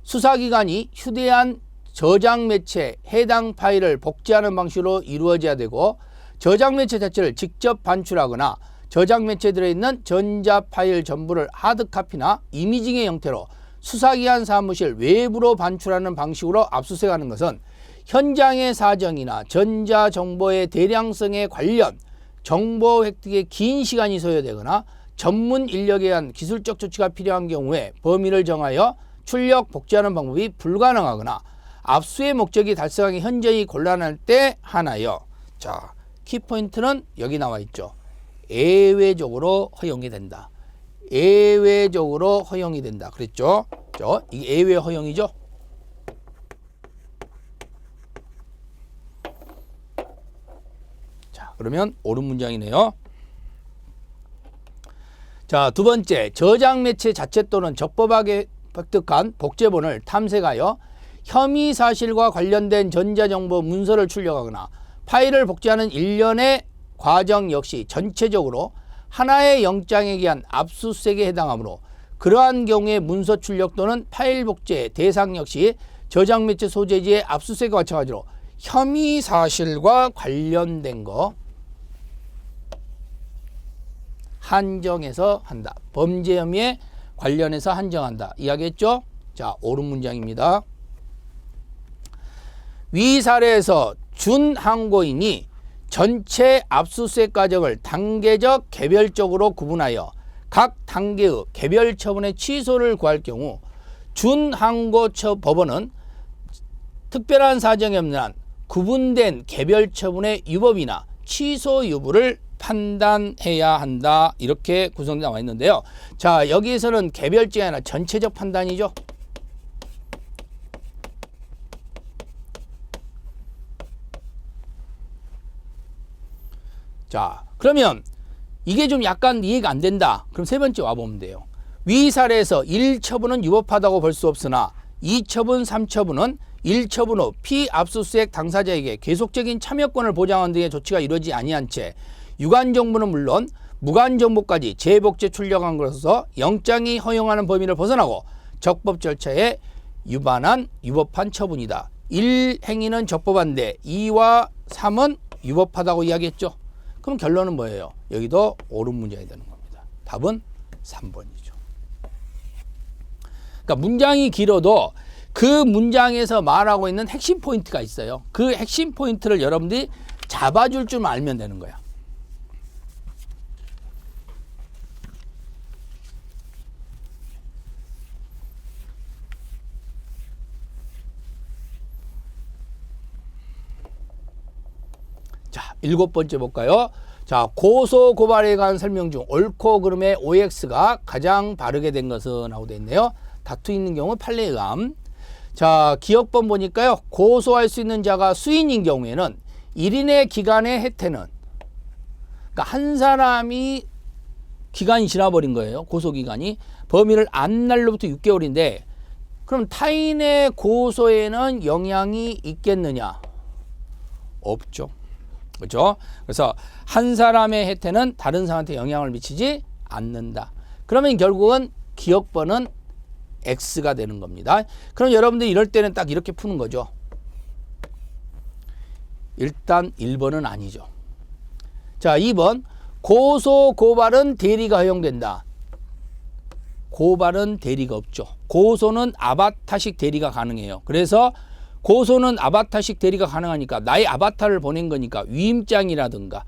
수사기관이 휴대한 저장 매체 해당 파일을 복제하는 방식으로 이루어져야 되고, 저장 매체 자체를 직접 반출하거나 저장 매체에 들어있는 전자 파일 전부를 하드카피나 이미징의 형태로 수사기관 사무실 외부로 반출하는 방식으로 압수수색하는 것은 현장의 사정이나 전자정보의 대량성에 관련 정보 획득에 긴 시간이 소요되거나 전문 인력에 의한 기술적 조치가 필요한 경우에 범위를 정하여 출력 복제하는 방법이 불가능하거나 압수의 목적이 달성하기 현저히 곤란할 때 하나여. 자, 키포인트는 여기 나와 있죠. 예외적으로 허용이 된다. 예외적으로 허용이 된다. 그랬죠? 이게 예외 허용이죠? 자, 그러면 옳은 문장이네요. 자, 두 번째, 저장 매체 자체 또는 적법하게 획득한 복제본을 탐색하여 혐의 사실과 관련된 전자정보 문서를 출력하거나 파일을 복제하는 일련의 과정 역시 전체적으로 하나의 영장에 의한 압수수색에 해당하므로 그러한 경우에 문서 출력 또는 파일 복제 대상 역시 저장 매체 소재지의 압수수색과 마찬가지로 혐의 사실과 관련된 거 한정해서 한다. 범죄 혐의에 관련해서 한정한다. 이야기했죠? 자, 옳은 문장입니다. 위 사례에서 준항고인이 전체 압수수색 과정을 단계적 개별적으로 구분하여 각 단계의 개별 처분의 취소를 구할 경우 준항고 법원은 특별한 사정이 없는 한 구분된 개별 처분의 유법이나 취소 여부를 판단해야 한다. 이렇게 구성되어 나와 있는데요. 자, 여기에서는 개별적이 아니라 전체적 판단이죠. 자, 그러면 이게 좀 약간 이해가 안 된다. 그럼 세 번째 와보면 돼요. 위 사례에서 1처분은 유법하다고 볼 수 없으나 2처분, 3처분은 1처분 후 피압수수색 당사자에게 계속적인 참여권을 보장하는 등의 조치가 이루어지지 아니한 채 유관 정보는 물론 무관 정보까지 재복제 출력한 것으로서 영장이 허용하는 범위를 벗어나고 적법 절차에 위반한 유법한 처분이다. 1행위는 적법한데 2와 3은 유법하다고 이야기했죠. 그럼 결론은 뭐예요? 여기도 옳은 문장이 되는 겁니다. 답은 3번이죠. 그러니까 문장이 길어도 그 문장에서 말하고 있는 핵심 포인트가 있어요. 그 핵심 포인트를 여러분들이 잡아줄 줄 알면 되는 거야. 자, 7번째 볼까요? 자, 고소 고발에 관한 설명 중 옳고 그름의 OX가 가장 바르게 된 것은 하고 되어 있네요. 다투 있는 경우 판례에 의함. 자, 기억번 보니까요. 고소할 수 있는 자가 수인인 경우에는 1인의 기간의 혜택는, 그러니까 한 사람이 기간이 지나버린 거예요. 고소기간이. 범위를 안 날로부터 6개월인데 그럼 타인의 고소에는 영향이 있겠느냐? 없죠. 그렇죠? 그래서 한 사람의 혜택는 다른 사람한테 영향을 미치지 않는다. 그러면 결국은 기억번은 X가 되는 겁니다. 그럼 여러분들 이럴 때는 딱 이렇게 푸는 거죠. 일단 1번은 아니죠. 자, 2번 고소 고발은 대리가 허용된다. 고발은 대리가 없죠. 고소는 아바타식 대리가 가능해요. 그래서 고소는 아바타식 대리가 가능하니까 나의 아바타를 보낸 거니까 위임장이라든가,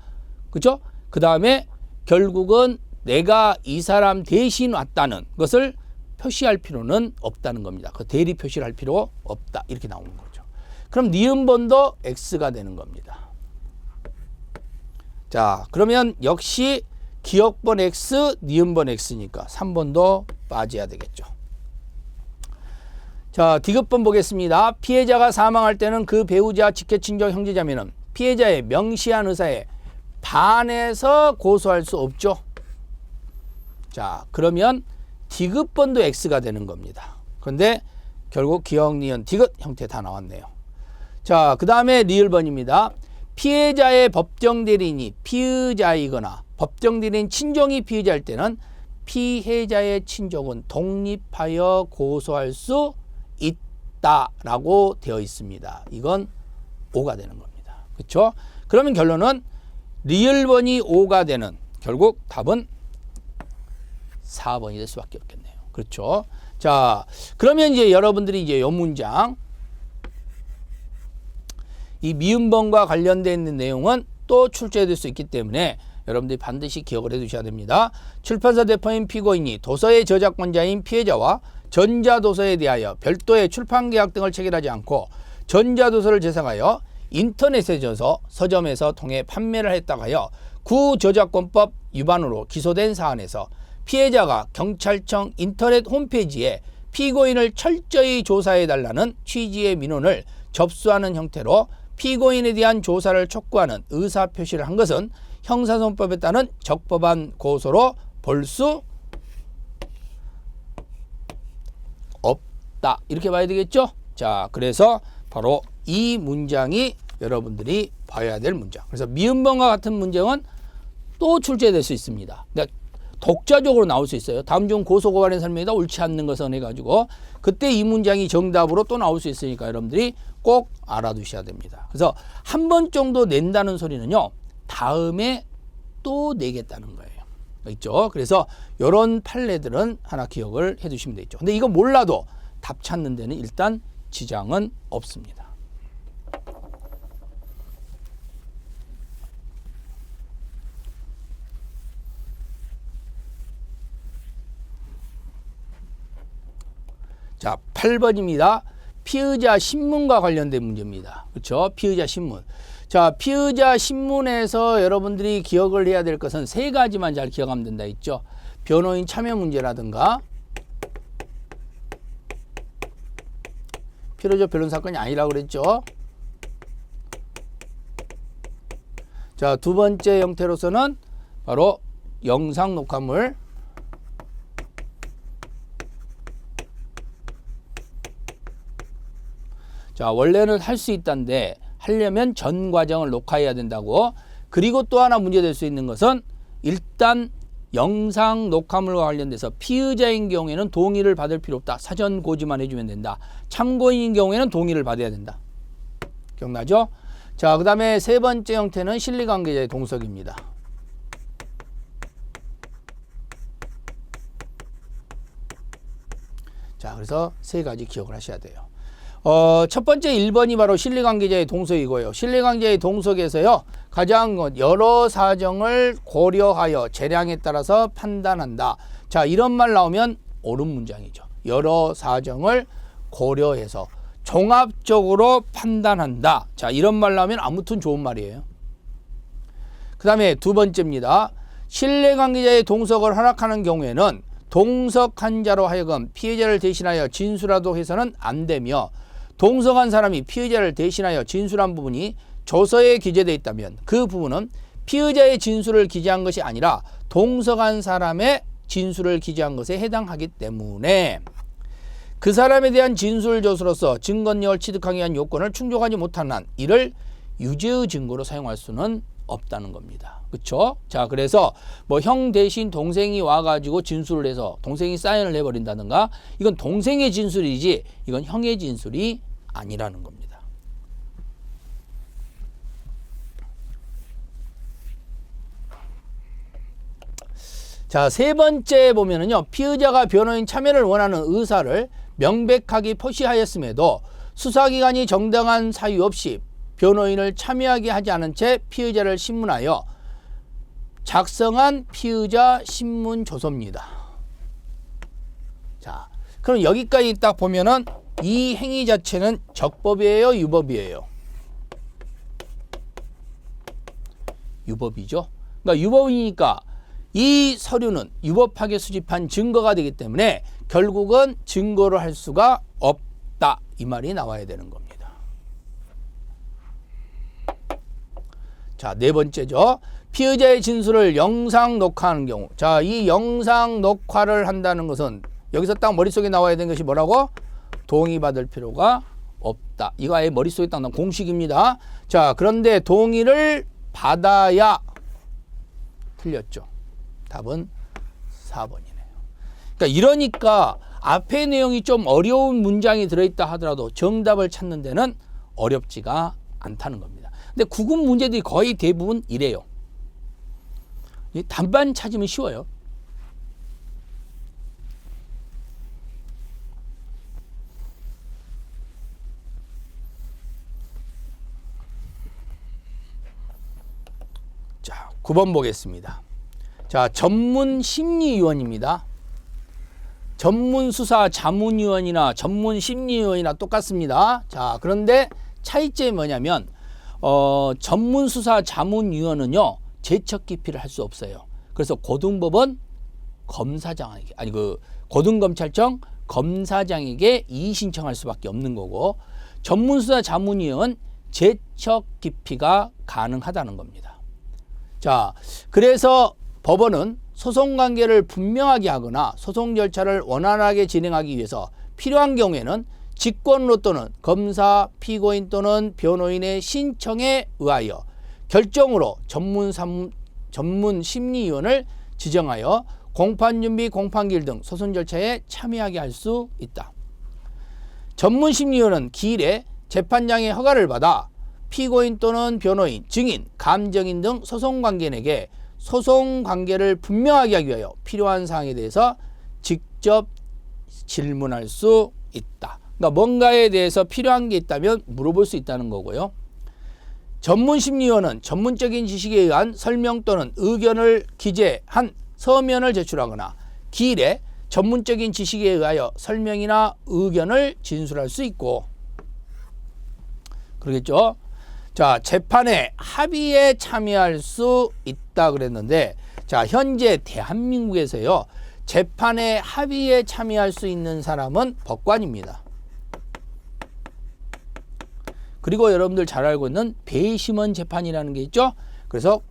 그죠? 그 다음에 결국은 내가 이 사람 대신 왔다는 것을 표시할 필요는 없다는 겁니다. 그 대리 표시를 할 필요 없다. 이렇게 나오는 거죠. 그럼 니은번도 X가 되는 겁니다. 자, 그러면 역시 기억번 X, 니은번 X니까 3번도 빠져야 되겠죠. 자, 디귿번 보겠습니다. 피해자가 사망할 때는 그 배우자, 직계친족, 형제자매는 피해자의 명시한 의사에 반해서 고소할 수 없죠. 자, 그러면 디귿번도 X가 되는 겁니다. 그런데 결국 기억, 니은, 디귿 형태 다 나왔네요. 자, 그 다음에 리을번입니다. 피해자의 법정 대리인이 피의자이거나 법정 대리인 친족이 피의자일 때는 피해자의 친족은 독립하여 고소할 수 있다라고 되어 있습니다. 이건 O가 되는 겁니다. 그렇죠? 그러면 결론은 리을번이 O가 되는, 결국 답은 4번이 될 수밖에 없겠네요. 그렇죠? 자, 그러면 이제 여러분들이 이제 이 문장, 이 미음번과 관련되어 있는 내용은 또 출제될 수 있기 때문에 여러분들이 반드시 기억을 해 두셔야 됩니다. 출판사 대표인 피고인이 도서의 저작권자인 피해자와 전자도서에 대하여 별도의 출판계약 등을 체결하지 않고 전자도서를 제작하여 인터넷에 져서 서점에서 통해 판매를 했다고 하여 구저작권법 위반으로 기소된 사안에서 피해자가 경찰청 인터넷 홈페이지에 피고인을 철저히 조사해달라는 취지의 민원을 접수하는 형태로 피고인에 대한 조사를 촉구하는 의사표시를 한 것은 형사소송법에 따른 적법한 고소로 볼 수 없다. 이렇게 봐야 되겠죠? 자, 그래서 바로 이 문장이 여러분들이 봐야 될 문장. 그래서 미음번과 같은 문장은 또 출제될 수 있습니다. 그러니까 독자적으로 나올 수 있어요. 다음 중 고소고발인 설명이다 옳지 않는 것은 해가지고 그때 이 문장이 정답으로 또 나올 수 있으니까 여러분들이 꼭 알아두셔야 됩니다. 그래서 한 번 정도 낸다는 소리는요, 다음에 또 내겠다는 거예요. 있죠? 그래서 이런 판례들은 하나 기억을 해 두시면 되겠죠. 근데 이거 몰라도 답 찾는 데는 일단 지장은 없습니다. 자, 8번입니다. 피의자 신문과 관련된 문제입니다. 그렇죠? 피의자 신문. 자, 피의자 신문에서 여러분들이 기억을 해야 될 것은 세 가지만 잘 기억하면 된다 했죠. 변호인 참여 문제라든가, 필요적 변론 사건이 아니라고 그랬죠. 자, 두 번째 형태로서는 바로 영상 녹화물, 자, 원래는 할 수 있다는데 하려면 전 과정을 녹화해야 된다고. 그리고 또 하나 문제될 수 있는 것은 일단 영상 녹화물과 관련돼서 피의자인 경우에는 동의를 받을 필요 없다. 사전 고지만 해주면 된다. 참고인인 경우에는 동의를 받아야 된다. 기억나죠? 자, 그 다음에 세 번째 형태는 실리관계자의 동석입니다. 자, 그래서 세 가지 기억을 하셔야 돼요. 첫 번째 1번이 바로 실리관계자의 동석이고요. 실리관계자의 동석에서요, 가장 여러 사정을 고려하여 재량에 따라서 판단한다. 자, 이런 말 나오면 옳은 문장이죠. 여러 사정을 고려해서 종합적으로 판단한다. 자, 이런 말 나오면 아무튼 좋은 말이에요. 그 다음에 두 번째입니다. 신뢰관계자의 동석을 허락하는 경우에는 동석한 자로 하여금 피해자를 대신하여 진술하도록 해서는 안 되며, 동석한 사람이 피의자를 대신하여 진술한 부분이 조서에 기재되어 있다면 그 부분은 피의자의 진술을 기재한 것이 아니라 동석한 사람의 진술을 기재한 것에 해당하기 때문에 그 사람에 대한 진술 조서로서 증거력을 취득하기 위한 요건을 충족하지 못한 한 이를 유죄의 증거로 사용할 수는 없다는 겁니다. 그렇죠? 자, 그래서 뭐 형 대신 동생이 와가지고 진술을 해서 동생이 사인을 해버린다든가 이건 동생의 진술이지 이건 형의 진술이 아니라는 겁니다. 자, 세 번째 보면은요, 피의자가 변호인 참여를 원하는 의사를 명백하게 표시하였음에도 수사기관이 정당한 사유 없이 변호인을 참여하게 하지 않은 채 피의자를 신문하여 작성한 피의자 신문 조서입니다. 자, 그럼 여기까지 딱 보면은 이 행위 자체는 적법이에요, 유법이에요? 유법이죠. 그러니까 유법이니까 이 서류는 유법하게 수집한 증거가 되기 때문에 결국은 증거를 할 수가 없다. 이 말이 나와야 되는 겁니다. 자, 네 번째죠. 피의자의 진술을 영상 녹화하는 경우. 자, 이 영상 녹화를 한다는 것은 여기서 딱 머릿속에 나와야 되는 것이 뭐라고? 동의받을 필요가 없다. 이거 아예 머릿속에 딱 나온 공식입니다. 자, 그런데 동의를 받아야 틀렸죠. 답은 4번이네요. 그러니까 이러니까 앞의 내용이 좀 어려운 문장이 들어있다 하더라도 정답을 찾는 데는 어렵지가 않다는 겁니다. 근데 구급 문제들이 거의 대부분 이래요. 답만 찾으면 쉬워요. 자, 9번 보겠습니다. 자, 전문 심리위원입니다. 전문 수사 자문위원이나 전문 심리위원이나 똑같습니다. 자, 그런데 차이점이 뭐냐면 전문 수사 자문위원은요 제척 기피를 할 수 없어요. 그래서 고등법원 검사장에게 고등검찰청 검사장에게 이의 신청할 수밖에 없는 거고 전문 수사 자문위원은 제척 기피가 가능하다는 겁니다. 자, 그래서 법원은 소송관계를 분명하게 하거나 소송 절차를 원활하게 진행하기 위해서 필요한 경우에는 직권으로 또는 검사, 피고인 또는 변호인의 신청에 의하여 결정으로 전문 심리위원을 지정하여 공판준비, 공판기일 등 소송 절차에 참여하게 할 수 있다. 전문 심리위원은 기일에 재판장의 허가를 받아 피고인 또는 변호인, 증인, 감정인 등 소송관계인에게 소송관계를 분명하게 하기 위하여 필요한 사항에 대해서 직접 질문할 수 있다. 그러니까 뭔가에 대해서 필요한 게 있다면 물어볼 수 있다는 거고요. 전문심리위원은 전문적인 지식에 의한 설명 또는 의견을 기재한 서면을 제출하거나 기일에 전문적인 지식에 의하여 설명이나 의견을 진술할 수 있고 그러겠죠. 자, 재판의 합의에 참여할 수 있다 그랬는데 자, 현재 대한민국에서요 재판의 합의에 참여할 수 있는 사람은 법관입니다. 그리고 여러분들 잘 알고 있는 배심원 재판이라는 게 있죠. 그래서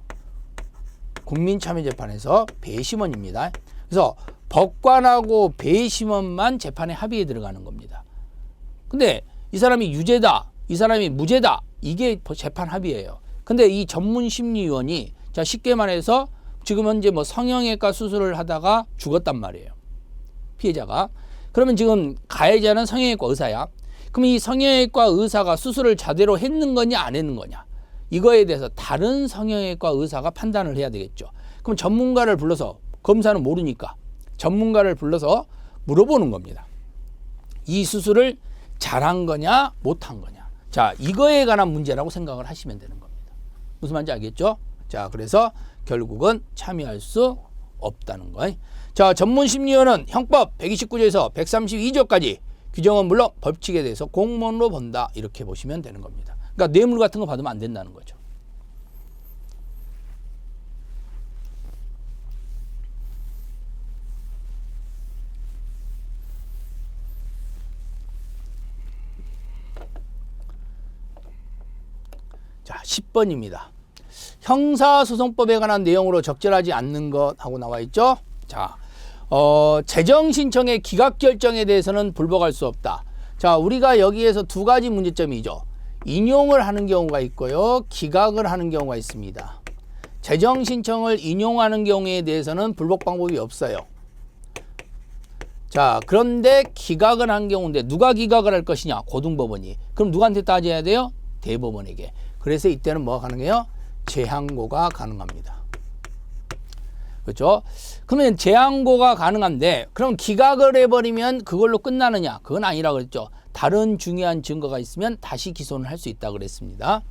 국민참여재판에서 배심원입니다. 그래서 법관하고 배심원만 재판의 합의에 들어가는 겁니다. 근데 이 사람이 유죄다, 이 사람이 무죄다, 이게 재판 합의예요. 근데 이 전문심리위원이 자, 쉽게 말해서 지금 현재 뭐 성형외과 수술을 하다가 죽었단 말이에요. 피해자가. 그러면 지금 가해자는 성형외과 의사야. 그럼 이 성형외과 의사가 수술을 제대로 했는 거냐 안 했는 거냐 이거에 대해서 다른 성형외과 의사가 판단을 해야 되겠죠. 그럼 전문가를 불러서 검사는 모르니까 전문가를 불러서 물어보는 겁니다. 이 수술을 잘한 거냐 못한 거냐. 자, 이거에 관한 문제라고 생각을 하시면 되는 겁니다. 무슨 말인지 알겠죠? 자, 그래서 결국은 참여할 수 없다는 거예요. 자, 전문심리위원은 형법 129조에서 132조까지 규정은 물론 법칙에 대해서 공무원으로 본다 이렇게 보시면 되는 겁니다. 그러니까 뇌물 같은 거 받으면 안 된다는 거죠. 자, 10번입니다. 형사소송법에 관한 내용으로 적절하지 않는 것 하고 나와 있죠. 자, 재정 신청의 기각 결정에 대해서는 불복할 수 없다. 자, 우리가 여기에서 두 가지 문제점이죠. 인용을 하는 경우가 있고요. 기각을 하는 경우가 있습니다. 재정 신청을 인용하는 경우에 대해서는 불복 방법이 없어요. 자, 그런데 기각을 한 경우인데 누가 기각을 할 것이냐? 고등법원이. 그럼 누구한테 따져야 돼요? 대법원에게. 그래서 이때는 뭐가 가능해요? 재항고가 가능합니다. 그렇죠? 그러면 재항고가 가능한데 그럼 기각을 해버리면 그걸로 끝나느냐? 그건 아니라 그랬죠. 다른 중요한 증거가 있으면 다시 기소를 할 수 있다 그랬습니다.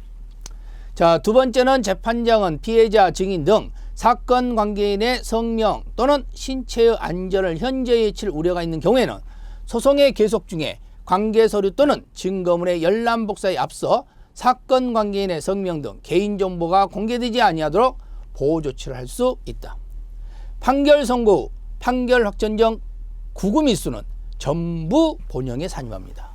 자, 두 번째는 재판장은 피해자, 증인 등 사건 관계인의 성명 또는 신체의 안전을 현재 예칠 우려가 있는 경우에는 소송의 계속 중에 관계 서류 또는 증거물의 열람 복사에 앞서 사건 관계인의 성명 등 개인정보가 공개되지 아니하도록 보호 조치를 할 수 있다. 판결 선고 후 판결 확정 전 구금 일수는 전부 본형에 산입합니다.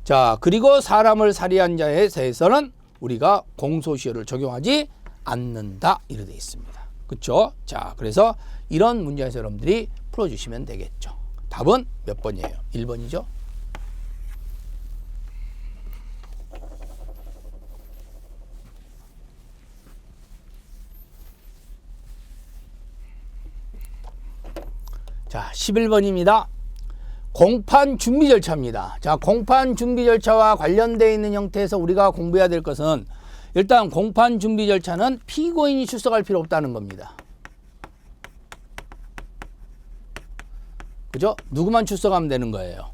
자, 그리고 사람을 살해한 자에 대해서는 우리가 공소시효를 적용하지 않는다 이렇게 되어 있습니다. 그렇죠? 자, 그래서 이런 문제에서 여러분들이 풀어주시면 되겠죠. 답은 몇 번이에요? 1번이죠. 자, 11번입니다. 공판 준비 절차입니다. 자, 공판 준비 절차와 관련되어 있는 형태에서 우리가 공부해야 될 것은 일단 공판 준비 절차는 피고인이 출석할 필요 없다는 겁니다. 그죠? 누구만 출석하면 되는 거예요.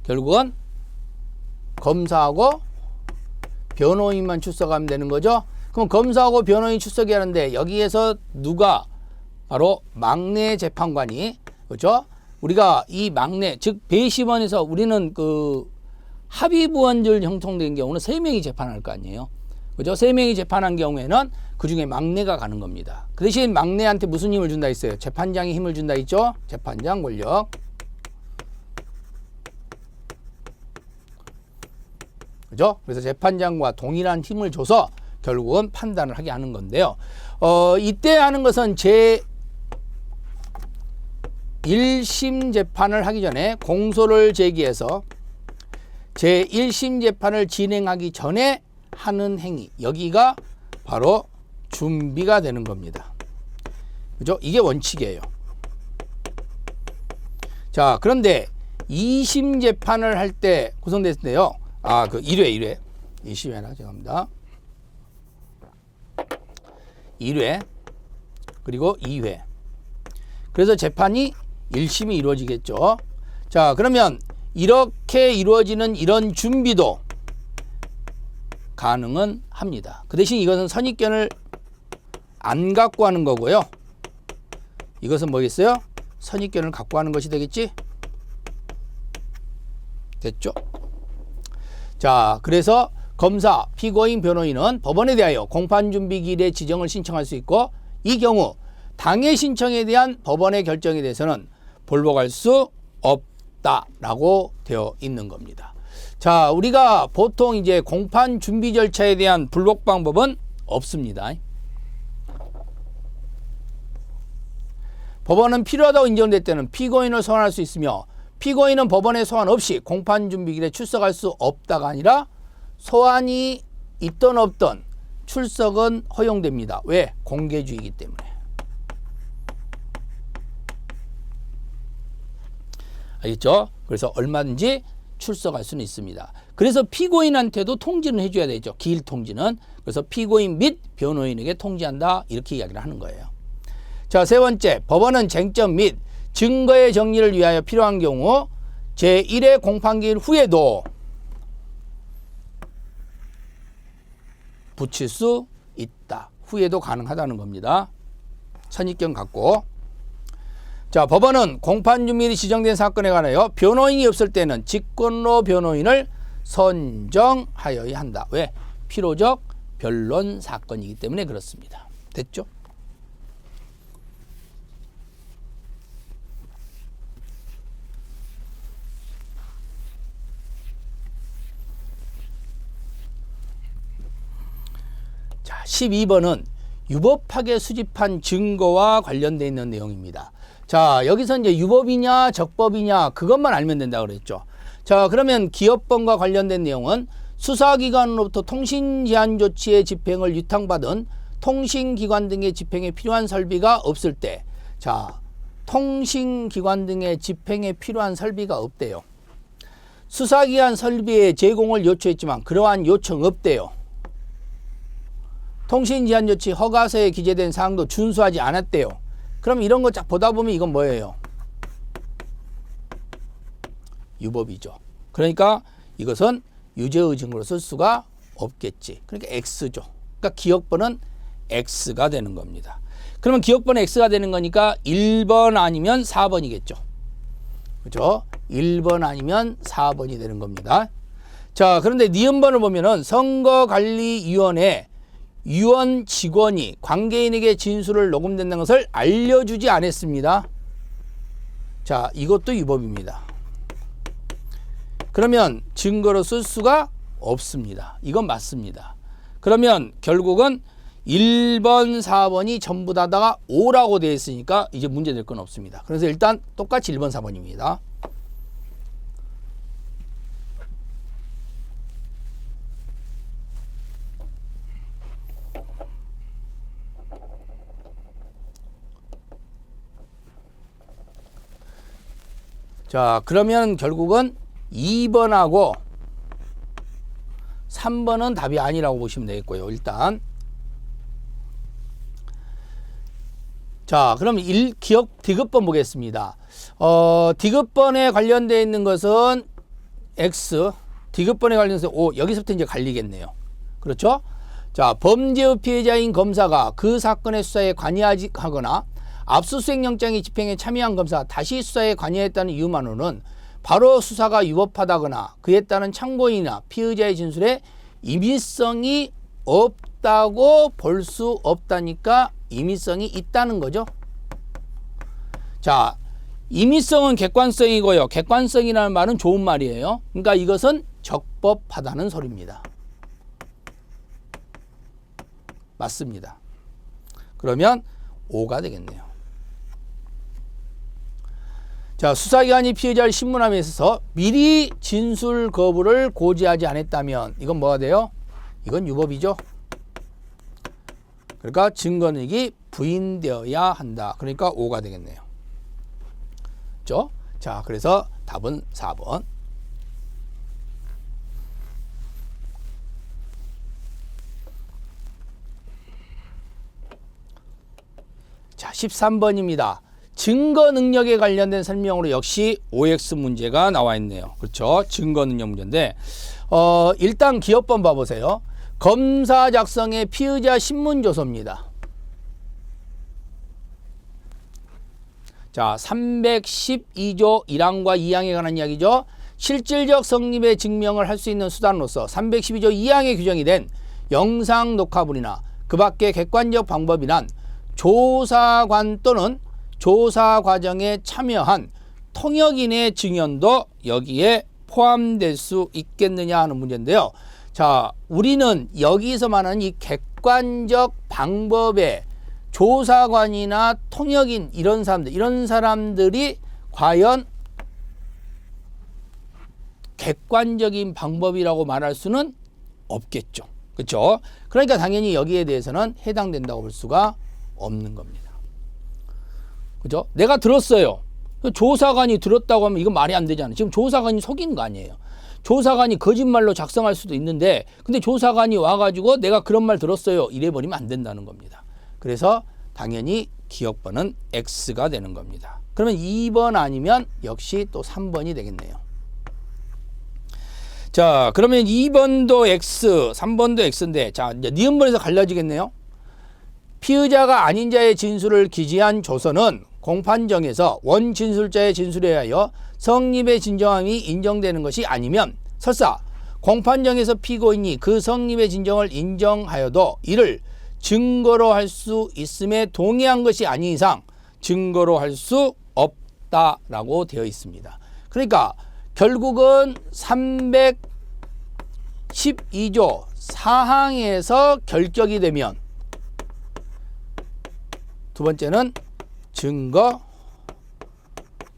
결국은 검사하고 변호인만 출석하면 되는 거죠. 그럼 검사하고 변호인 출석이 하는데 여기에서 누가 바로 막내 재판관이 그렇죠? 우리가 이 막내 즉 배심원에서 우리는 그 합의부원들 형성된 경우는 3명이 재판할 거 아니에요. 그죠? 3명이 재판한 경우에는 그 중에 막내가 가는 겁니다. 그 대신 막내한테 무슨 힘을 준다 했어요? 재판장이 힘을 준다 했죠? 재판장 권력. 그죠? 그래서 재판장과 동일한 힘을 줘서 결국은 판단을 하게 하는 건데요. 이때 하는 것은 제1심 재판을 하기 전에 공소를 제기해서 제1심 재판을 진행하기 전에 하는 행위, 여기가 바로 준비가 되는 겁니다. 그죠? 이게 원칙이에요. 자, 그런데 2심 재판을 할 때 구성됐을 때요. 아, 그 1회. 2심회나 죄송합니다. 1회 그리고 2회. 그래서 재판이 1심이 이루어지겠죠. 자, 그러면 이렇게 이루어지는 이런 준비도 가능은 합니다. 그 대신 이것은 선입견을 안 갖고 하는 거고요. 이것은 뭐겠어요? 선입견을 갖고 하는 것이 되겠지? 됐죠? 자, 그래서 검사, 피고인, 변호인은 법원에 대하여 공판준비기일의 지정을 신청할 수 있고 이 경우 당해 신청에 대한 법원의 결정에 대해서는 불복할 수 없다라고 되어 있는 겁니다. 자, 우리가 보통 이제 공판 준비 절차에 대한 불복 방법은 없습니다. 법원은 필요하다고 인정될 때는 피고인을 소환할 수 있으며 피고인은 법원에 소환 없이 공판 준비기일에 출석할 수 없다가 아니라 소환이 있던 없던 출석은 허용됩니다. 왜? 공개주의이기 때문에. 알겠죠? 그래서 얼마든지 출석할 수는 있습니다. 그래서 피고인한테도 통지는 해줘야 되죠. 기일 통지는. 그래서 피고인 및 변호인에게 통지한다. 이렇게 이야기를 하는 거예요. 자, 세 번째, 법원은 쟁점 및 증거의 정리를 위하여 필요한 경우 제1회 공판기일 후에도 붙일 수 있다. 후에도 가능하다는 겁니다. 선입견 갖고. 자, 법원은 공판준비일이 지정된 사건에 관하여 변호인이 없을 때는 직권로 변호인을 선정하여야 한다. 왜? 필요적 변론 사건이기 때문에 그렇습니다. 됐죠? 자, 12번은 유법하게 수집한 증거와 관련되어 있는 내용입니다. 자, 여기서 이제 유법이냐 적법이냐 그것만 알면 된다고 그랬죠. 자, 그러면 기업범과 관련된 내용은 수사기관으로부터 통신제한 조치의 집행을 유탕받은 통신기관 등의 집행에 필요한 설비가 없을 때, 자, 통신기관 등의 집행에 필요한 설비가 없대요. 수사기관 설비의 제공을 요청했지만 그러한 요청 없대요. 통신제한 조치 허가서에 기재된 사항도 준수하지 않았대요. 그럼 이런 거 쫙 보다 보면 이건 뭐예요? 유법이죠. 그러니까 이것은 유죄의 증거로 쓸 수가 없겠지. 그러니까 X죠. 그러니까 기억번은 X가 되는 겁니다. 그러면 기억번은 X가 되는 거니까 1번 아니면 4번이겠죠. 그죠? 1번 아니면 4번이 되는 겁니다. 자, 그런데 니은번을 보면은 선거관리위원회 위원 직원이 관계인에게 진술을 녹음된다는 것을 알려주지 않았습니다. 자, 이것도 위법입니다. 그러면 증거로 쓸 수가 없습니다. 이건 맞습니다. 그러면 결국은 1번, 4번이 전부 다가 O라고 되어 있으니까 이제 문제 될 건 없습니다. 그래서 일단 똑같이 1번, 4번입니다. 자, 그러면 결국은 2번하고 3번은 답이 아니라고 보시면 되겠고요. 일단 자, 그럼 기억 디귿번 보겠습니다. 디귿번에 관련되어 있는 것은 X, 디귿번에 관련해서 O, 여기서부터 이제 갈리겠네요. 그렇죠? 자, 범죄의 피해자인 검사가 그 사건의 수사에 관여하거나 압수수색 영장의 집행에 참여한 검사가 다시 수사에 관여했다는 이유만으로는 바로 수사가 위법하다거나 그에 따른 참고인이나 피의자의 진술에 임의성이 없다고 볼 수 없다니까 임의성이 있다는 거죠. 자, 임의성은 객관성이고요. 객관성이라는 말은 좋은 말이에요. 그러니까 이것은 적법하다는 소리입니다. 맞습니다. 그러면 5가 되겠네요. 자, 수사기관이 피해자를 신문함에 있어서 미리 진술 거부를 고지하지 않았다면 이건 뭐가 돼요? 이건 유법이죠. 그러니까 증거능력이 부인되어야 한다. 그러니까 5가 되겠네요. 그렇죠? 자, 그래서 답은 4번. 자, 13번입니다. 증거 능력에 관련된 설명으로 역시 OX 문제가 나와 있네요. 그렇죠? 증거 능력 문제인데 일단 기억번 봐보세요. 검사 작성의 피의자 신문 조서입니다. 자, 312조 1항과 2항에 관한 이야기죠. 실질적 성립의 증명을 할 수 있는 수단으로서 312조 2항에 규정이 된 영상 녹화물이나 그 밖의 객관적 방법이란 조사관 또는 조사 과정에 참여한 통역인의 증언도 여기에 포함될 수 있겠느냐 하는 문제인데요. 자, 우리는 여기서 말하는 이 객관적 방법에 조사관이나 통역인 이런 사람들이 과연 객관적인 방법이라고 말할 수는 없겠죠. 그렇죠? 그러니까 당연히 여기에 대해서는 해당된다고 볼 수가 없는 겁니다. 그죠? 내가 들었어요. 조사관이 들었다고 하면 이건 말이 안 되잖아요. 지금 조사관이 속이는 거 아니에요. 조사관이 거짓말로 작성할 수도 있는데 근데 조사관이 와가지고 내가 그런 말 들었어요. 이래버리면 안 된다는 겁니다. 그래서 당연히 기억번은 X가 되는 겁니다. 그러면 2번 아니면 역시 또 3번이 되겠네요. 자, 그러면 2번도 X, 3번도 X인데 자, 이제 니은번에서 갈라지겠네요. 피의자가 아닌 자의 진술을 기재한 조서는 공판정에서 원진술자의 진술에 의하여 성립의 진정함이 인정되는 것이 아니면 설사 공판정에서 피고인이 그 성립의 진정을 인정하여도 이를 증거로 할 수 있음에 동의한 것이 아닌 이상 증거로 할 수 없다라고 되어 있습니다. 그러니까 결국은 312조 4항에서 결격이 되면 두 번째는 증거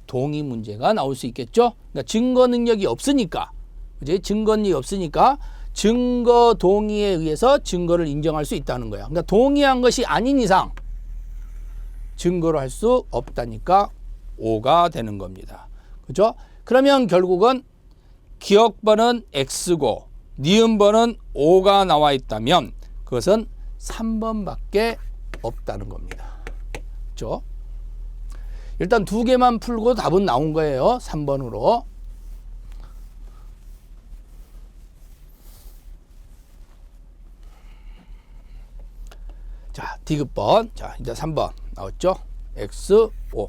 동의 문제가 나올 수 있겠죠. 그러니까 증거 능력이 없으니까, 그지? 증거 능력이 없으니까 증거 동의에 의해서 증거를 인정할 수 있다는 거야. 그러니까 동의한 것이 아닌 이상 증거로 할 수 없다니까 O가 되는 겁니다. 그죠? 그러면 결국은 기억번은 X고 니은번은 O가 나와 있다면 그것은 3번밖에 없다는 겁니다. 그죠? 일단 두 개만 풀고 답은 나온 거예요. 3번으로. 자, 디귿번. 자, 이제 3번 나왔죠? X, O.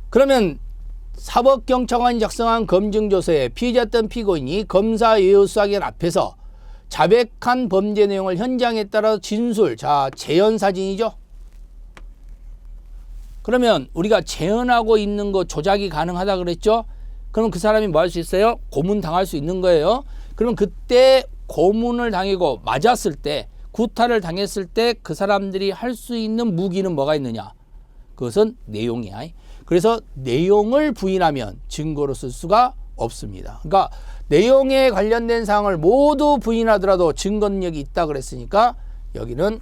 그러면 사법경찰관이 작성한 검증조서에 피의자 또는 피고인이 검사 예우수사기관 앞에서 자백한 범죄 내용을 현장에 따라 진술, 자, 재현사진이죠? 그러면 우리가 재현하고 있는 거 조작이 가능하다 그랬죠? 그럼 그 사람이 뭐 할 수 있어요? 고문 당할 수 있는 거예요. 그러면 그때 고문을 당하고 맞았을 때, 구타를 당했을 때 그 사람들이 할 수 있는 무기는 뭐가 있느냐? 그것은 내용이야. 그래서 내용을 부인하면 증거로 쓸 수가 없습니다. 그러니까 내용에 관련된 사항을 모두 부인하더라도 증거 능력이 있다 그랬으니까 여기는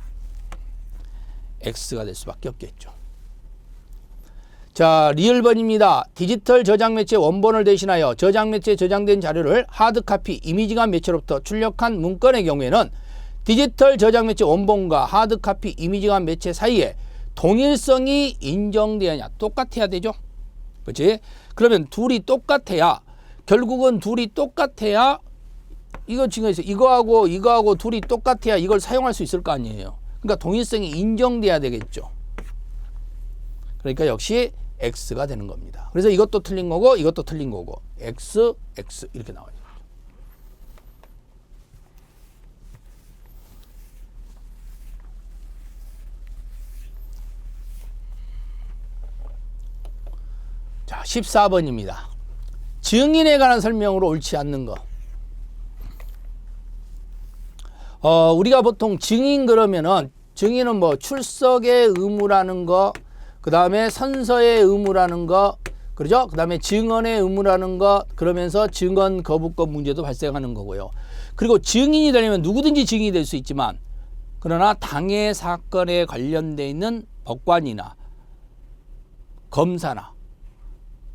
X가 될 수밖에 없겠죠. 자, 리얼번입니다. 디지털 저장 매체 원본을 대신하여 저장 매체에 저장된 자료를 하드카피 이미지간 매체로부터 출력한 문건의 경우에는 디지털 저장 매체 원본과 하드카피 이미지간 매체 사이에 동일성이 인정되어야 똑같아야 되죠. 그렇지? 그러면 둘이 똑같아야 결국은 둘이 똑같아야 이거 지금 이거하고 둘이 똑같아야 이걸 사용할 수 있을 거 아니에요. 그러니까 동일성이 인정돼야 되겠죠. 그러니까 역시 X가 되는 겁니다. 그래서 이것도 틀린 거고 이것도 틀린 거고 X, X 이렇게 나와요. 자, 14번입니다. 증인에 관한 설명으로 옳지 않는 거. 우리가 보통 증인 그러면은 증인은 뭐 출석의 의무라는 거, 그 다음에 선서의 의무라는 거, 그러죠? 그 다음에 증언의 의무라는 거, 그러면서 증언 거부권 문제도 발생하는 거고요. 그리고 증인이 되려면 누구든지 증인이 될 수 있지만, 그러나 당해 사건에 관련돼 있는 법관이나 검사나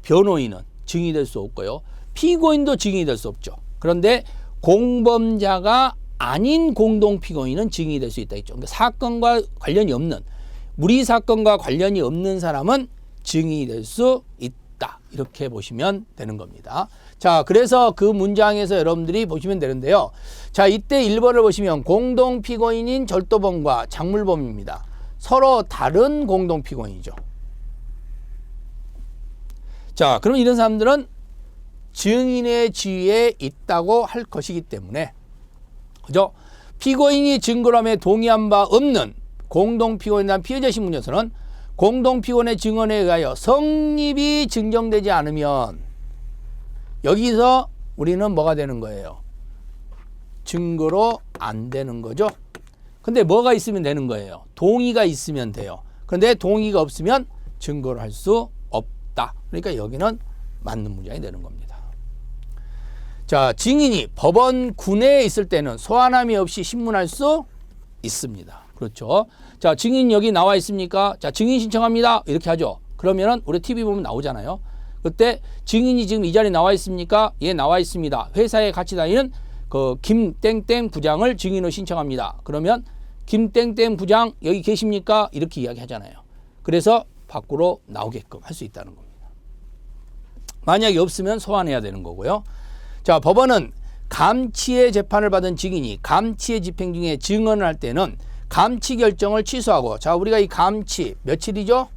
변호인은 증인이 될 수 없고요. 피고인도 증인이 될 수 없죠. 그런데 공범자가 아닌 공동피고인은 증인이 될 수 있다 했죠. 그러니까 사건과 관련이 없는, 무리 사건과 관련이 없는 사람은 증인이 될 수 있다. 이렇게 보시면 되는 겁니다. 자, 그래서 그 문장에서 여러분들이 보시면 되는데요. 자, 이때 1번을 보시면 공동피고인인 절도범과 작물범입니다. 서로 다른 공동피고인이죠. 자, 그럼 이런 사람들은 증인의 지위에 있다고 할 것이기 때문에, 그죠? 피고인이 증거함에 동의한 바 없는 공동피고인이나 피의자 신문에서는 공동피고인의 증언에 의하여 성립이 증정되지 않으면 여기서 우리는 뭐가 되는 거예요? 증거로 안 되는 거죠. 근데 뭐가 있으면 되는 거예요? 동의가 있으면 돼요. 그런데 동의가 없으면 증거로 할 수 없다. 그러니까 여기는 맞는 문장이 되는 겁니다. 자, 증인이 법원 군내에 있을 때는 소환함이 없이 신문할 수 있습니다. 그렇죠? 자, 증인 여기 나와 있습니까? 자, 증인 신청합니다. 이렇게 하죠. 그러면은 우리 TV 보면 나오잖아요. 그때 증인이 지금 이 자리에 나와 있습니까? 예, 나와 있습니다. 회사에 같이 다니는 그 김땡땡 부장을 증인으로 신청합니다. 그러면 김땡땡 부장 여기 계십니까? 이렇게 이야기 하잖아요. 그래서 밖으로 나오게끔 할 수 있다는 겁니다. 만약에 없으면 소환해야 되는 거고요. 자, 법원은 감치의 재판을 받은 증인이 감치의 집행 중에 증언을 할 때는 감치 결정을 취소하고, 자, 우리가 이 감치 며칠이죠?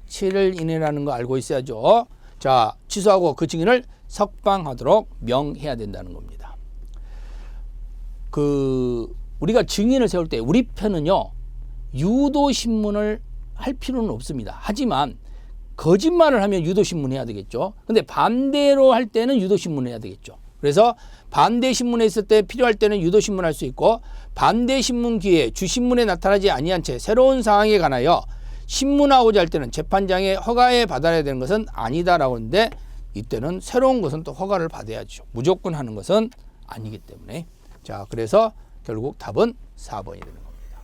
7일 이내라는 거 알고 있어야죠. 자, 취소하고 그 증인을 석방하도록 명해야 된다는 겁니다. 우리가 증인을 세울 때 우리 편은요, 유도신문을 할 필요는 없습니다. 하지만 거짓말을 하면 유도신문 해야 되겠죠. 근데 반대로 할 때는 유도신문 해야 되겠죠. 그래서 반대신문에 있을 때 필요할 때는 유도신문 할 수 있고, 반대신문 기회에 주신문에 나타나지 아니한 채 새로운 사항에 관하여 신문하고자 할 때는 재판장의 허가에 받아야 되는 것은 아니다라고 하는데, 이때는 새로운 것은 또 허가를 받아야죠. 무조건 하는 것은 아니기 때문에. 자, 그래서 결국 답은 4번이 되는 겁니다.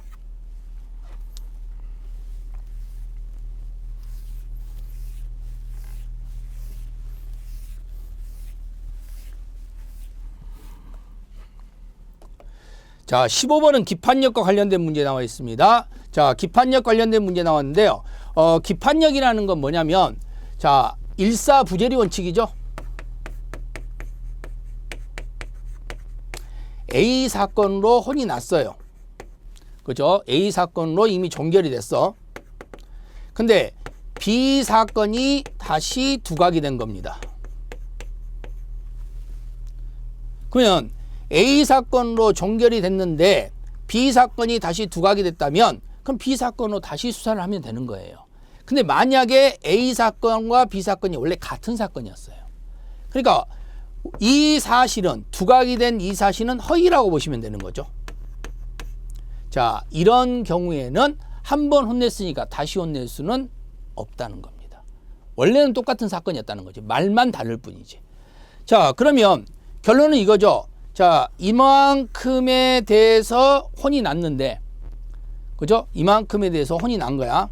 자, 15번은 기판력과 관련된 문제 나와 있습니다. 자, 기판력 관련된 문제 나왔는데요. 기판력이라는 건 뭐냐면, 자, 일사부재리 원칙이죠. A 사건으로 혼이 났어요. 그죠? A 사건으로 이미 종결이 됐어. 근데 B 사건이 다시 두각이 된 겁니다. 그러면 A 사건으로 종결이 됐는데 B 사건이 다시 두각이 됐다면 그럼 B 사건으로 다시 수사를 하면 되는 거예요. 근데 만약에 A 사건과 B 사건이 원래 같은 사건이었어요. 그러니까 이 사실은, 두각이 된 이 사실은 허위라고 보시면 되는 거죠. 자, 이런 경우에는 한 번 혼냈으니까 다시 혼낼 수는 없다는 겁니다. 원래는 똑같은 사건이었다는 거지. 말만 다를 뿐이지. 자, 그러면 결론은 이거죠. 자, 이만큼에 대해서 혼이 났는데, 그죠? 이만큼에 대해서 혼이 난 거야.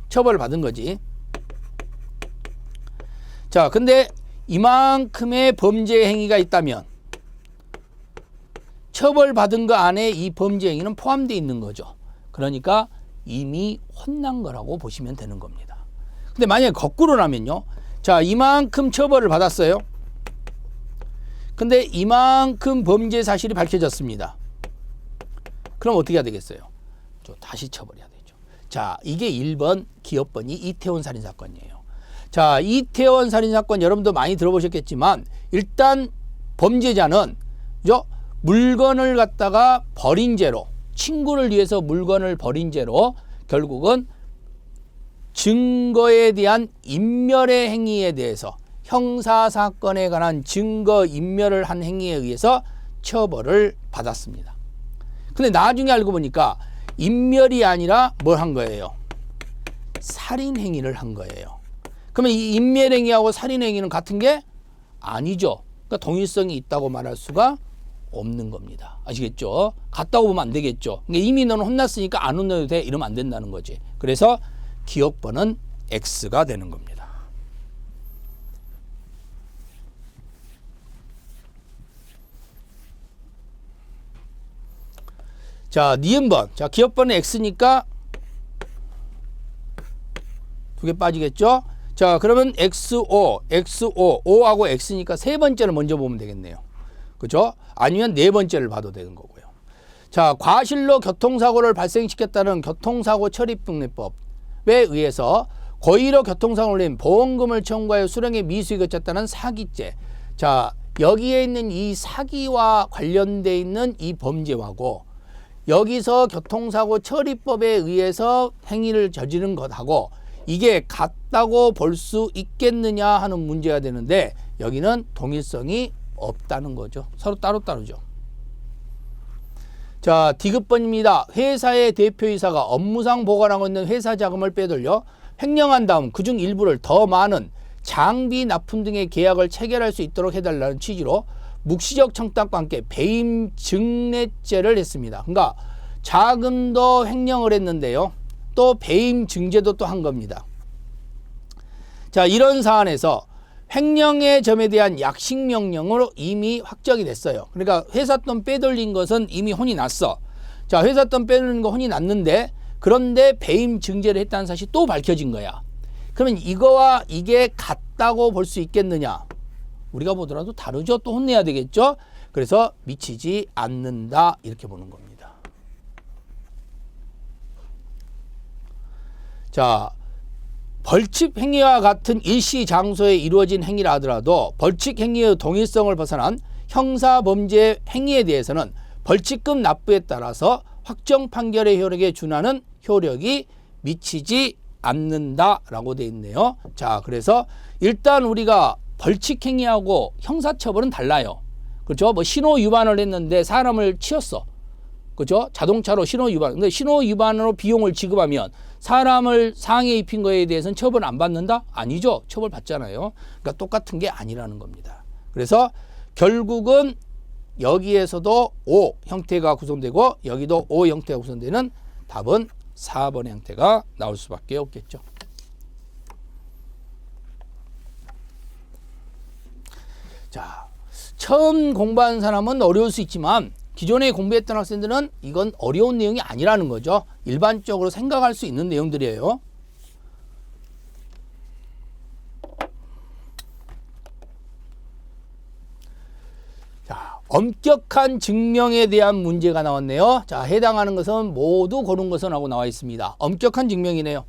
처벌을 받은 거지. 자, 근데 이만큼의 범죄 행위가 있다면 처벌받은 거 안에 이 범죄 행위는 포함되어 있는 거죠. 그러니까 이미 혼난 거라고 보시면 되는 겁니다. 근데 만약에 거꾸로라면요. 자, 이만큼 처벌을 받았어요. 근데 이만큼 범죄 사실이 밝혀졌습니다. 그럼 어떻게 해야 되겠어요? 다시 처벌해야 되죠. 자, 이게 1번 기업번이 이태원 살인사건이에요. 자, 이태원 살인사건 여러분도 많이 들어보셨겠지만 일단 범죄자는 그죠? 물건을 갖다가 버린 죄로, 친구를 위해서 물건을 버린 죄로 결국은 증거에 대한 인멸의 행위에 대해서 형사사건에 관한 증거 인멸을 한 행위에 의해서 처벌을 받았습니다. 근데 나중에 알고 보니까 인멸이 아니라 뭘 한 거예요? 살인행위를 한 거예요. 그러면 이 인멸행위하고 살인행위는 같은 게 아니죠. 그러니까 동일성이 있다고 말할 수가 없는 겁니다. 아시겠죠? 같다고 보면 안 되겠죠. 그러니까 이미 너는 혼났으니까 안 혼내도 돼. 이러면 안 된다는 거지. 그래서 기억번은 X가 되는 겁니다. 자, 니은번. 자, 기억번은 X니까 2개 빠지겠죠? 자, 그러면 XO, O하고 X니까 세 번째를 먼저 보면 되겠네요. 그죠? 아니면 네 번째를 봐도 되는 거고요. 자, 과실로 교통사고를 발생시켰다는 교통사고 처리법에 의해서 고의로 교통사고를 낸 보험금을 청구하여 수령의 미수익을 거쳤다는 사기죄. 자, 여기에 있는 이 사기와 관련돼 있는 이 범죄하고 여기서 교통사고 처리법에 의해서 행위를 저지른 것하고 이게 같다고 볼 수 있겠느냐 하는 문제가 되는데 여기는 동일성이 없다는 거죠. 서로 따로따로죠. 자, D급번입니다. 회사의 대표이사가 업무상 보관하고 있는 회사 자금을 빼돌려 횡령한 다음 그중 일부를 더 많은 장비 납품 등의 계약을 체결할 수 있도록 해달라는 취지로 묵시적 청탁과 함께 배임 증례죄를 했습니다. 그러니까 자금도 횡령을 했는데요. 또 배임 증죄도 또 한 겁니다. 자, 이런 사안에서 횡령의 점에 대한 약식명령으로 이미 확정이 됐어요. 그러니까 회사 돈 빼돌린 것은 이미 혼이 났어. 자, 회사 돈 빼돌린 거 혼이 났는데 그런데 배임 증죄를 했다는 사실이 또 밝혀진 거야. 그러면 이거와 이게 같다고 볼 수 있겠느냐? 우리가 보더라도 다르죠. 또 혼내야 되겠죠. 그래서 미치지 않는다 이렇게 보는 겁니다. 자, 벌칙 행위와 같은 일시 장소에 이루어진 행위라 하더라도 벌칙 행위의 동일성을 벗어난 형사범죄 행위에 대해서는 벌칙금 납부에 따라서 확정 판결의 효력에 준하는 효력이 미치지 않는다라고 되어 있네요. 자, 그래서 일단 우리가 벌칙 행위하고 형사처벌은 달라요. 그렇죠? 뭐 신호 위반을 했는데 사람을 치였어. 그죠? 자동차로 신호 위반. 근데 신호 위반으로 비용을 지급하면 사람을 상해 입힌 거에 대해서는 처벌 안 받는다? 아니죠. 처벌 받잖아요. 그러니까 똑같은 게 아니라는 겁니다. 그래서 결국은 여기에서도 O 형태가 구성되고 여기도 O 형태가 구성되는 답은 4번의 형태가 나올 수밖에 없겠죠. 자, 처음 공부하는 사람은 어려울 수 있지만 기존에 공부했던 학생들은 이건 어려운 내용이 아니라는 거죠. 일반적으로 생각할 수 있는 내용들이에요. 자, 엄격한 증명에 대한 문제가 나왔네요. 자, 해당하는 것은 모두 고른 것은 하고 나와 있습니다. 엄격한 증명이네요.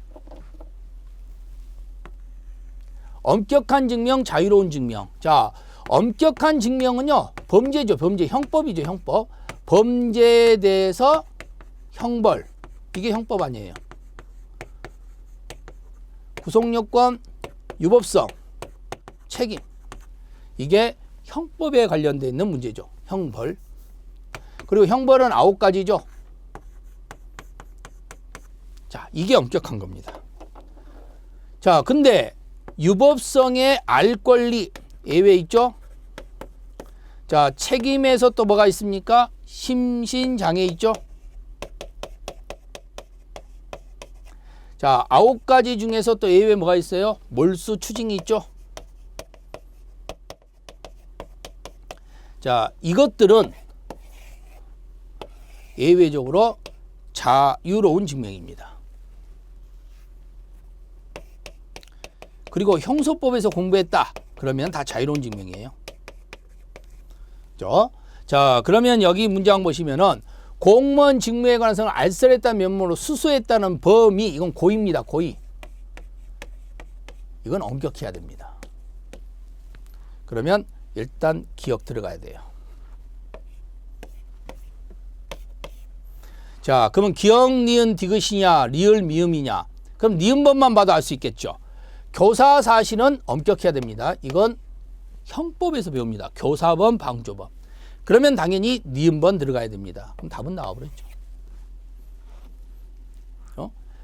엄격한 증명, 자유로운 증명. 자, 엄격한 증명은요, 범죄죠. 범죄, 형법이죠. 형법. 범죄에 대해서 형벌. 이게 형법 아니에요. 구속요건, 유법성, 책임. 이게 형법에 관련되어 있는 문제죠. 형벌. 그리고 형벌은 9가지죠. 자, 이게 엄격한 겁니다. 자, 근데 유법성의 알 권리 예외 있죠? 자, 책임에서 또 뭐가 있습니까? 심신장애 있죠? 자, 9가지 중에서 또 예외 뭐가 있어요? 몰수 추징이 있죠? 자, 이것들은 예외적으로 자유로운 증명입니다. 그리고 형소법에서 공부했다. 그러면 다 자유로운 증명이에요. 그렇죠? 자, 그러면 여기 문장 보시면은 공무원 직무에 관해서는 알선했다는 면모로 수수했다는 범위, 이건 고의입니다. 고의. 이건 엄격해야 됩니다. 그러면 일단 기억 들어가야 돼요. 자, 그러면 기억, 니은, 디귿이냐, 리을, 미음이냐. 그럼 니은번만 봐도 알 수 있겠죠. 교사 사실은 엄격해야 됩니다. 이건 형법에서 배웁니다. 교사범, 방조범. 그러면 당연히 니은번 들어가야 됩니다. 그럼 답은 나와버렸죠.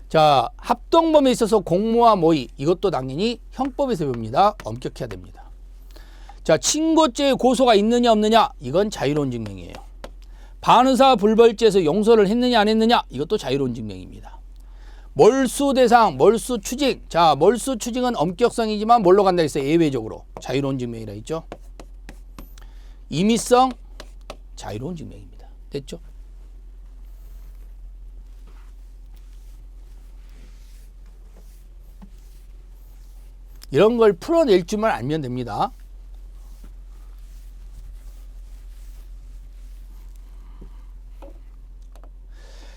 자, 합동범에 있어서 공모와 모의. 이것도 당연히 형법에서 배웁니다. 엄격해야 됩니다. 자, 친고죄의 고소가 있느냐 없느냐. 이건 자유로운 증명이에요. 반의사 불벌죄에서 용서를 했느냐 안 했느냐. 이것도 자유로운 증명입니다. 몰수 대상, 몰수 추징. 자, 몰수 추징은 엄격성이지만 뭘로 간다 했어요? 예외적으로. 자유로운 증명이라 했죠. 임의성, 자유로운 증명입니다. 됐죠? 이런 걸 풀어낼 줄만 알면 됩니다.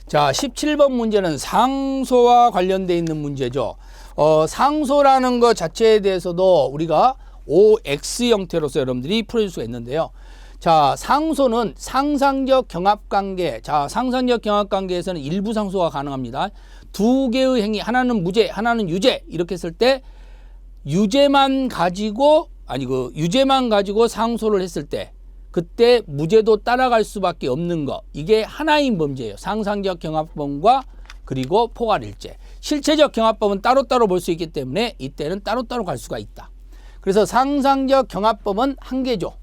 자, 17번 문제는 상소와 관련되어 있는 문제죠. 상소라는 것 자체에 대해서도 우리가 OX 형태로서 여러분들이 풀어줄 수가 있는데요. 자, 상소는 상상적 경합관계. 자, 상상적 경합관계에서는 일부 상소가 가능합니다. 두 개의 행위, 하나는 무죄, 하나는 유죄. 이렇게 했을 때 유죄만 가지고 상소를 했을 때 그때 무죄도 따라갈 수밖에 없는 거. 이게 하나인 범죄예요. 상상적 경합범과 그리고 포괄일죄. 실체적 경합범은 따로따로 볼 수 있기 때문에 이때는 따로따로 갈 수가 있다. 그래서 상상적 경합범은 한 개죠.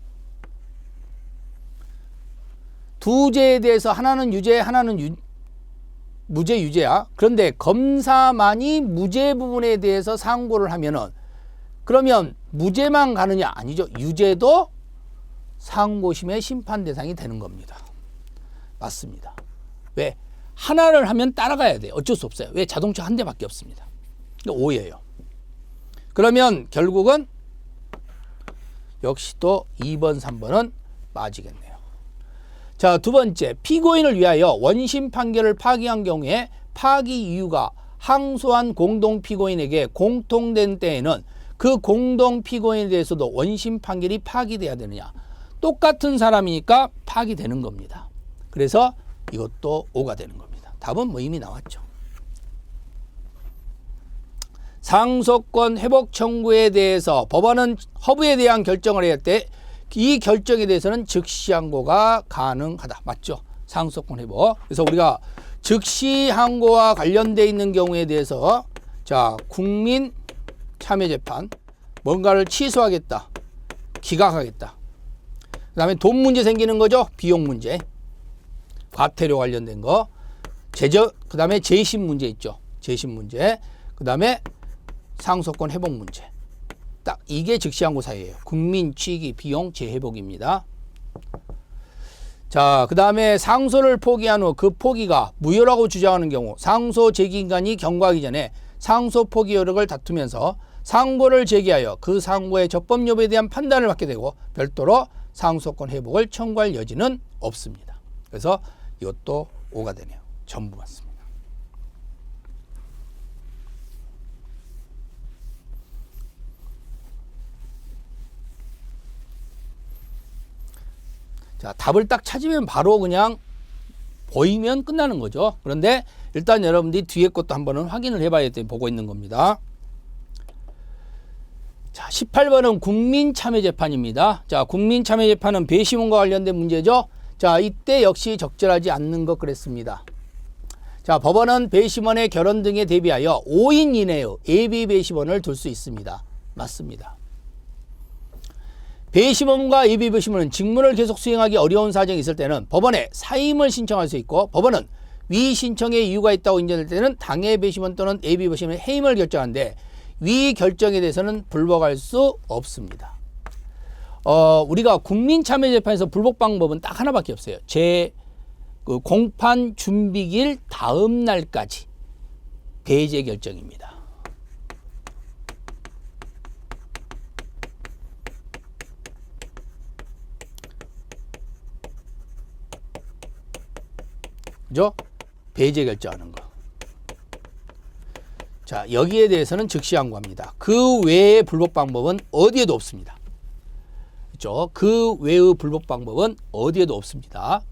두 죄에 대해서 하나는 유죄, 하나는 무죄, 유죄야. 그런데 검사만이 무죄 부분에 대해서 상고를 하면은 그러면 무죄만 가느냐? 아니죠. 유죄도 상고심의 심판 대상이 되는 겁니다. 맞습니다. 왜? 하나를 하면 따라가야 돼요. 어쩔 수 없어요. 왜? 자동차 한 대밖에 없습니다. 오예요. 그러면 결국은 역시 또 2번, 3번은 맞이겠네요. 자, 두 번째, 피고인을 위하여 원심 판결을 파기한 경우에 파기 이유가 항소한 공동 피고인에게 공통된 때에는 그 공동 피고인에 대해서도 원심 판결이 파기돼야 되느냐. 똑같은 사람이니까 파기되는 겁니다. 그래서 이것도 O가 되는 겁니다. 답은 뭐 이미 나왔죠. 상소권 회복 청구에 대해서 법원은 허브에 대한 결정을 해야 할 때 이 결정에 대해서는 즉시 항고가 가능하다. 맞죠? 상소권 회복. 그래서 우리가 즉시 항고와 관련돼 있는 경우에 대해서 자, 국민 참여 재판 뭔가를 취소하겠다. 기각하겠다. 그다음에 돈 문제 생기는 거죠. 비용 문제. 과태료 관련된 거. 그다음에 재심 문제 있죠. 재심 문제. 그다음에 상속권 회복 문제. 딱 이게 즉시 항고 사유예요. 국민 취기 비용 재회복입니다. 자, 그다음에 상소를 포기한 후 그 포기가 무효라고 주장하는 경우 상소 제기기간이 경과하기 전에 상소 포기 효력을 다투면서 상고를 제기하여 그 상고의 적법 여부에 대한 판단을 받게 되고 별도로 상소권 회복을 청구할 여지는 없습니다. 그래서 이것도 5가 되네요. 전부 맞습니다. 자, 답을 딱 찾으면 바로 그냥 보이면 끝나는 거죠. 그런데 일단 여러분들이 뒤에 것도 한번은 확인을 해봐야 돼 보고 있는 겁니다. 자, 18번은 국민참여재판입니다. 자, 국민참여재판은 배심원과 관련된 문제죠. 자, 이때 역시 적절하지 않는 것 그랬습니다. 자, 법원은 배심원의 결혼 등에 대비하여 5인 이내의 예비 배심원을 둘 수 있습니다. 맞습니다. 배심원과 예비 배심원은 직무를 계속 수행하기 어려운 사정이 있을 때는 법원에 사임을 신청할 수 있고 법원은 위 신청의 이유가 있다고 인정될 때는 당해 배심원 또는 예비 배심원의 해임을 결정하는데 위 결정에 대해서는 불복할 수 없습니다. 우리가 국민참여재판에서 불복 방법은 딱 하나밖에 없어요. 그 공판 준비일 다음 날까지 배제 결정입니다. 그죠? 배제 결정하는 거. 자, 여기에 대해서는 즉시 항고합니다. 그 외의 불복 방법은 어디에도 없습니다. 그죠? 그 외의 불복 방법은 어디에도 없습니다.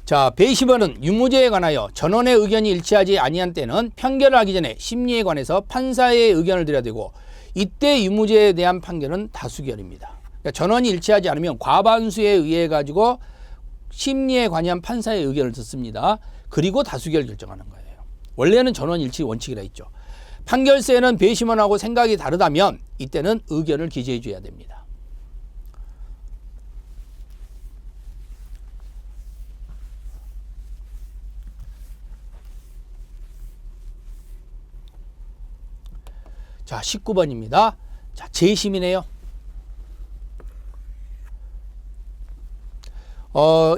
자, 배심원은 유무죄에 관하여 전원의 의견이 일치하지 아니한 때는 판결을 하기 전에 심리에 관해서 판사의 의견을 드려야 되고 이때 유무죄에 대한 판결은 다수결입니다. 그러니까 전원이 일치하지 않으면 과반수에 의해 가지고 심리에 관여한 판사의 의견을 듣습니다. 그리고 다수결 결정하는 거예요. 원래는 전원 일치 원칙이라 있죠. 판결세는 배심원하고 생각이 다르다면 이때는 의견을 기재해 줘야 됩니다. 자, 19번입니다. 자, 재심이네요.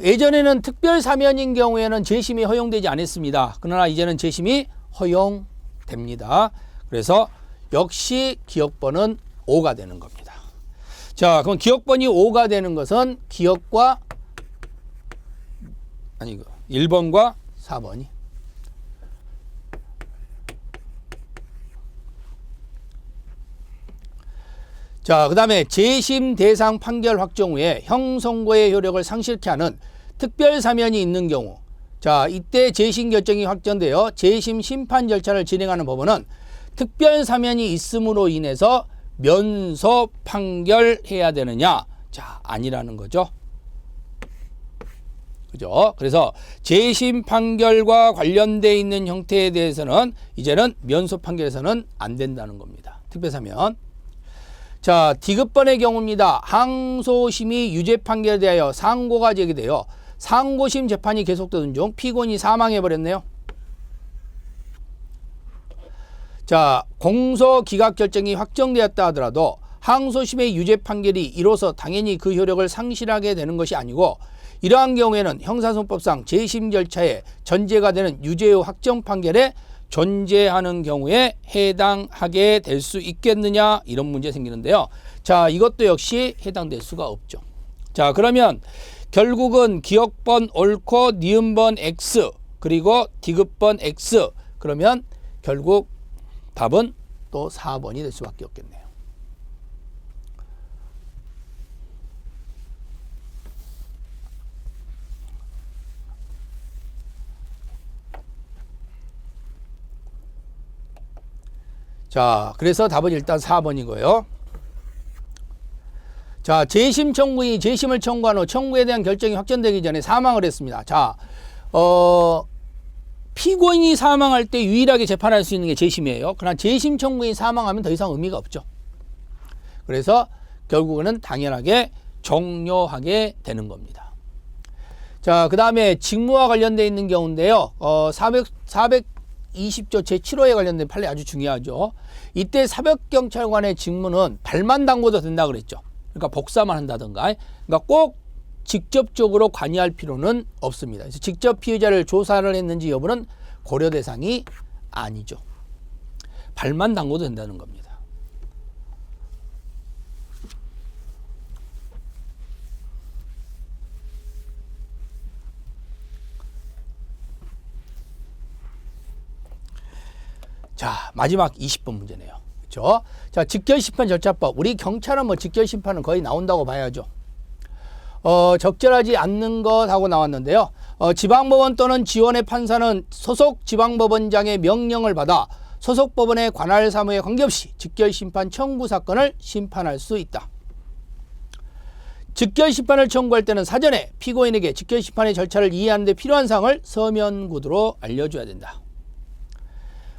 예전에는 특별 사면인 경우에는 재심이 허용되지 않았습니다. 그러나 이제는 재심이 허용됩니다. 그래서 역시 기억번은 5가 되는 겁니다. 자, 그럼 기억번이 5가 되는 것은 기억과 1번과 4번이 자, 그 다음에 재심 대상 판결 확정 후에 형선고의 효력을 상실케 하는 특별 사면이 있는 경우 자, 이때 재심 결정이 확정되어 재심 심판 절차를 진행하는 법원은 특별 사면이 있음으로 인해서 면소 판결해야 되느냐? 자, 아니라는 거죠. 그죠? 그래서 재심 판결과 관련돼 있는 형태에 대해서는 이제는 면소 판결에서는 안 된다는 겁니다. 특별 사면. 자, 디귿번의 경우입니다. 항소심이 유죄 판결에 대하여 상고가 제기되어 상고심 재판이 계속되던 중 피고인이 사망해버렸네요. 자, 공소 기각 결정이 확정되었다 하더라도 항소심의 유죄 판결이 이로써 당연히 그 효력을 상실하게 되는 것이 아니고 이러한 경우에는 형사소송법상 재심 절차에 전제가 되는 유죄의 확정 판결에 존재하는 경우에 해당하게 될 수 있겠느냐 이런 문제 생기는데요. 자, 이것도 역시 해당될 수가 없죠. 자, 그러면 결국은 기억번 옳고 니은번 X 그리고 디귿번 X 그러면 결국 답은 또 4번이 될 수밖에 없겠네요. 자, 그래서 답은 일단 4번이고요. 자, 재심 청구인이 재심을 청구한 후 청구에 대한 결정이 확정되기 전에 사망을 했습니다. 자, 피고인이 사망할 때 유일하게 재판할 수 있는 게 재심이에요. 그러나 재심 청구인이 사망하면 더 이상 의미가 없죠. 그래서 결국은 당연하게 종료하게 되는 겁니다. 자, 그 다음에 직무와 관련되어 있는 경우인데요. 420조 제7호에 관련된 판례 아주 중요하죠. 이때 사법경찰관의 직무는 발만 담궈도 된다 그랬죠. 그러니까 복사만 한다든가, 그러니까 꼭 직접적으로 관여할 필요는 없습니다. 그래서 직접 피의자를 조사를 했는지 여부는 고려 대상이 아니죠. 발만 담궈도 된다는 겁니다. 자, 마지막 20번 문제네요. 그렇죠? 자, 직결심판 절차법. 우리 경찰은 뭐 직결심판은 거의 나온다고 봐야죠. 적절하지 않는 것하고 나왔는데요. 지방법원 또는 지원의 판사는 소속 지방법원장의 명령을 받아 소속 법원의 관할 사무에 관계없이 직결심판 청구 사건을 심판할 수 있다. 직결심판을 청구할 때는 사전에 피고인에게 직결심판의 절차를 이해하는 데 필요한 사항을 서면 구두로 알려줘야 된다.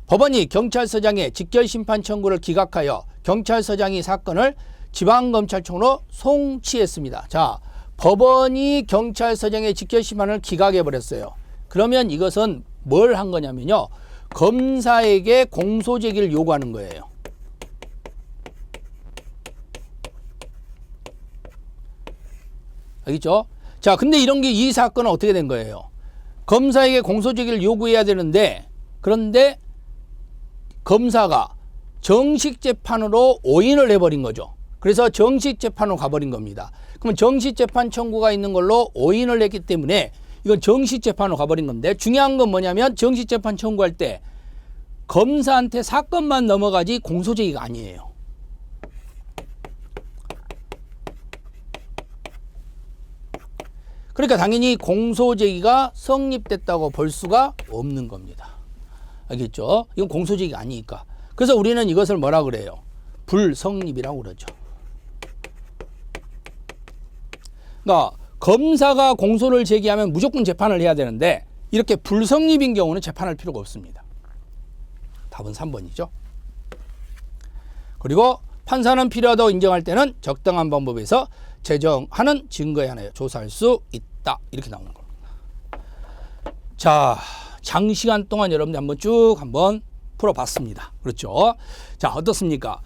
법원이 경찰서장의 직결심판 청구를 기각하여 경찰서장이 사건을 지방검찰청으로 송치했습니다. 자, 법원이 경찰서장의 직결심판을 기각해버렸어요. 그러면 이것은 뭘 한 거냐면요. 검사에게 공소제기를 요구하는 거예요. 알겠죠? 자, 근데 이 사건은 어떻게 된 거예요? 검사에게 공소제기를 요구해야 되는데, 그런데 검사가 정식 재판으로 오인을 해버린 거죠. 그래서 정식 재판으로 가버린 겁니다. 그러면 정식 재판 청구가 있는 걸로 오인을 했기 때문에 이건 정식 재판으로 가버린 건데, 중요한 건 뭐냐면 정식 재판 청구할 때 검사한테 사건만 넘어가지 공소제기가 아니에요. 그러니까 당연히 공소제기가 성립됐다고 볼 수가 없는 겁니다. 알겠죠? 이건 공소제기가 아니니까. 그래서 우리는 이것을 뭐라 그래요? 불성립이라고 그러죠. 그러니까 검사가 공소를 제기하면 무조건 재판을 해야 되는데 이렇게 불성립인 경우는 재판할 필요가 없습니다. 답은 3번이죠. 그리고 판사는 필요하다고 인정할 때는 적당한 방법에서 제정하는 증거에 한하여 조사할 수 있다. 이렇게 나오는 겁니다. 자, 장시간 동안 여러분들 한번 풀어봤습니다. 그렇죠? 자, 어떻습니까?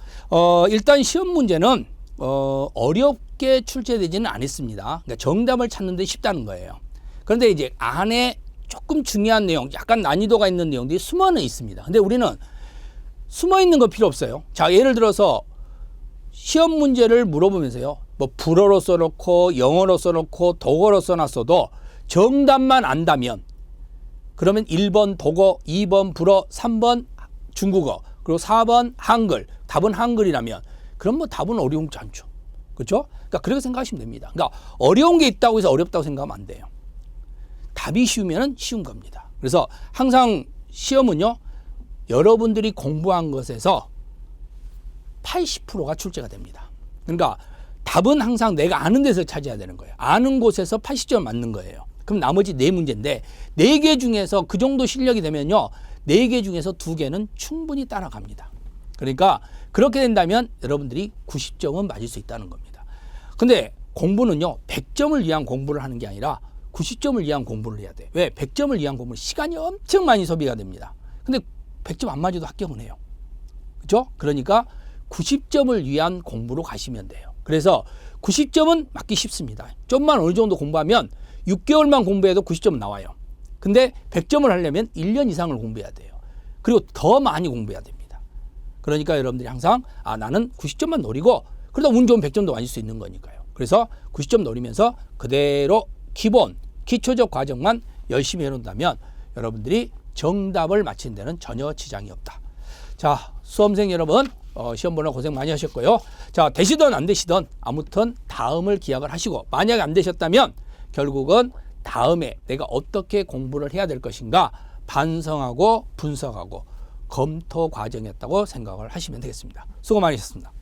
일단 시험 문제는 어렵게 출제되지는 않았습니다. 그러니까 정답을 찾는 데 쉽다는 거예요. 그런데 이제 안에 조금 중요한 내용, 약간 난이도가 있는 내용들이 숨어는 있습니다. 근데 우리는 숨어 있는 거 필요 없어요. 자, 예를 들어서 시험 문제를 물어보면서요. 뭐 불어로 써놓고 영어로 써놓고 독어로 써놨어도 정답만 안다면 그러면 1번 독어, 2번 불어, 3번 중국어, 그리고 4번 한글, 답은 한글이라면 그럼 뭐 답은 어려운지 않죠. 그렇죠? 그러니까 그렇게 생각하시면 됩니다. 그러니까 어려운 게 있다고 해서 어렵다고 생각하면 안 돼요. 답이 쉬우면 쉬운 겁니다. 그래서 항상 시험은요. 여러분들이 공부한 것에서 80%가 출제가 됩니다. 그러니까 답은 항상 내가 아는 데서 찾아야 되는 거예요. 아는 곳에서 80점 맞는 거예요. 그럼 나머지 4문제인데 4개 중에서 그 정도 실력이 되면요. 4개 중에서 2개는 충분히 따라갑니다. 그러니까 그렇게 된다면 여러분들이 90점은 맞을 수 있다는 겁니다. 근데 공부는요. 100점을 위한 공부를 하는 게 아니라 90점을 위한 공부를 해야 돼. 왜? 100점을 위한 공부는 시간이 엄청 많이 소비가 됩니다. 근데 100점 안 맞아도 합격은 해요. 그렇죠? 그러니까 90점을 위한 공부로 가시면 돼요. 그래서 90점은 맞기 쉽습니다. 좀만 어느 정도 공부하면 6개월만 공부해도 90점은 나와요. 근데 100점을 하려면 1년 이상을 공부해야 돼요. 그리고 더 많이 공부해야 됩니다. 그러니까 여러분들이 항상 나는 90점만 노리고 그러다 운 좋은 100점도 맞을 수 있는 거니까요. 그래서 90점 노리면서 그대로 기본 기초적 과정만 열심히 해놓는다면 여러분들이 정답을 맞히는 데는 전혀 지장이 없다. 자, 수험생 여러분 시험 보느라 고생 많이 하셨고요. 자, 되시든 안 되시든 아무튼 다음을 기약을 하시고 만약에 안 되셨다면 결국은 다음에 내가 어떻게 공부를 해야 될 것인가 반성하고 분석하고 검토 과정이었다고 생각을 하시면 되겠습니다. 수고 많으셨습니다.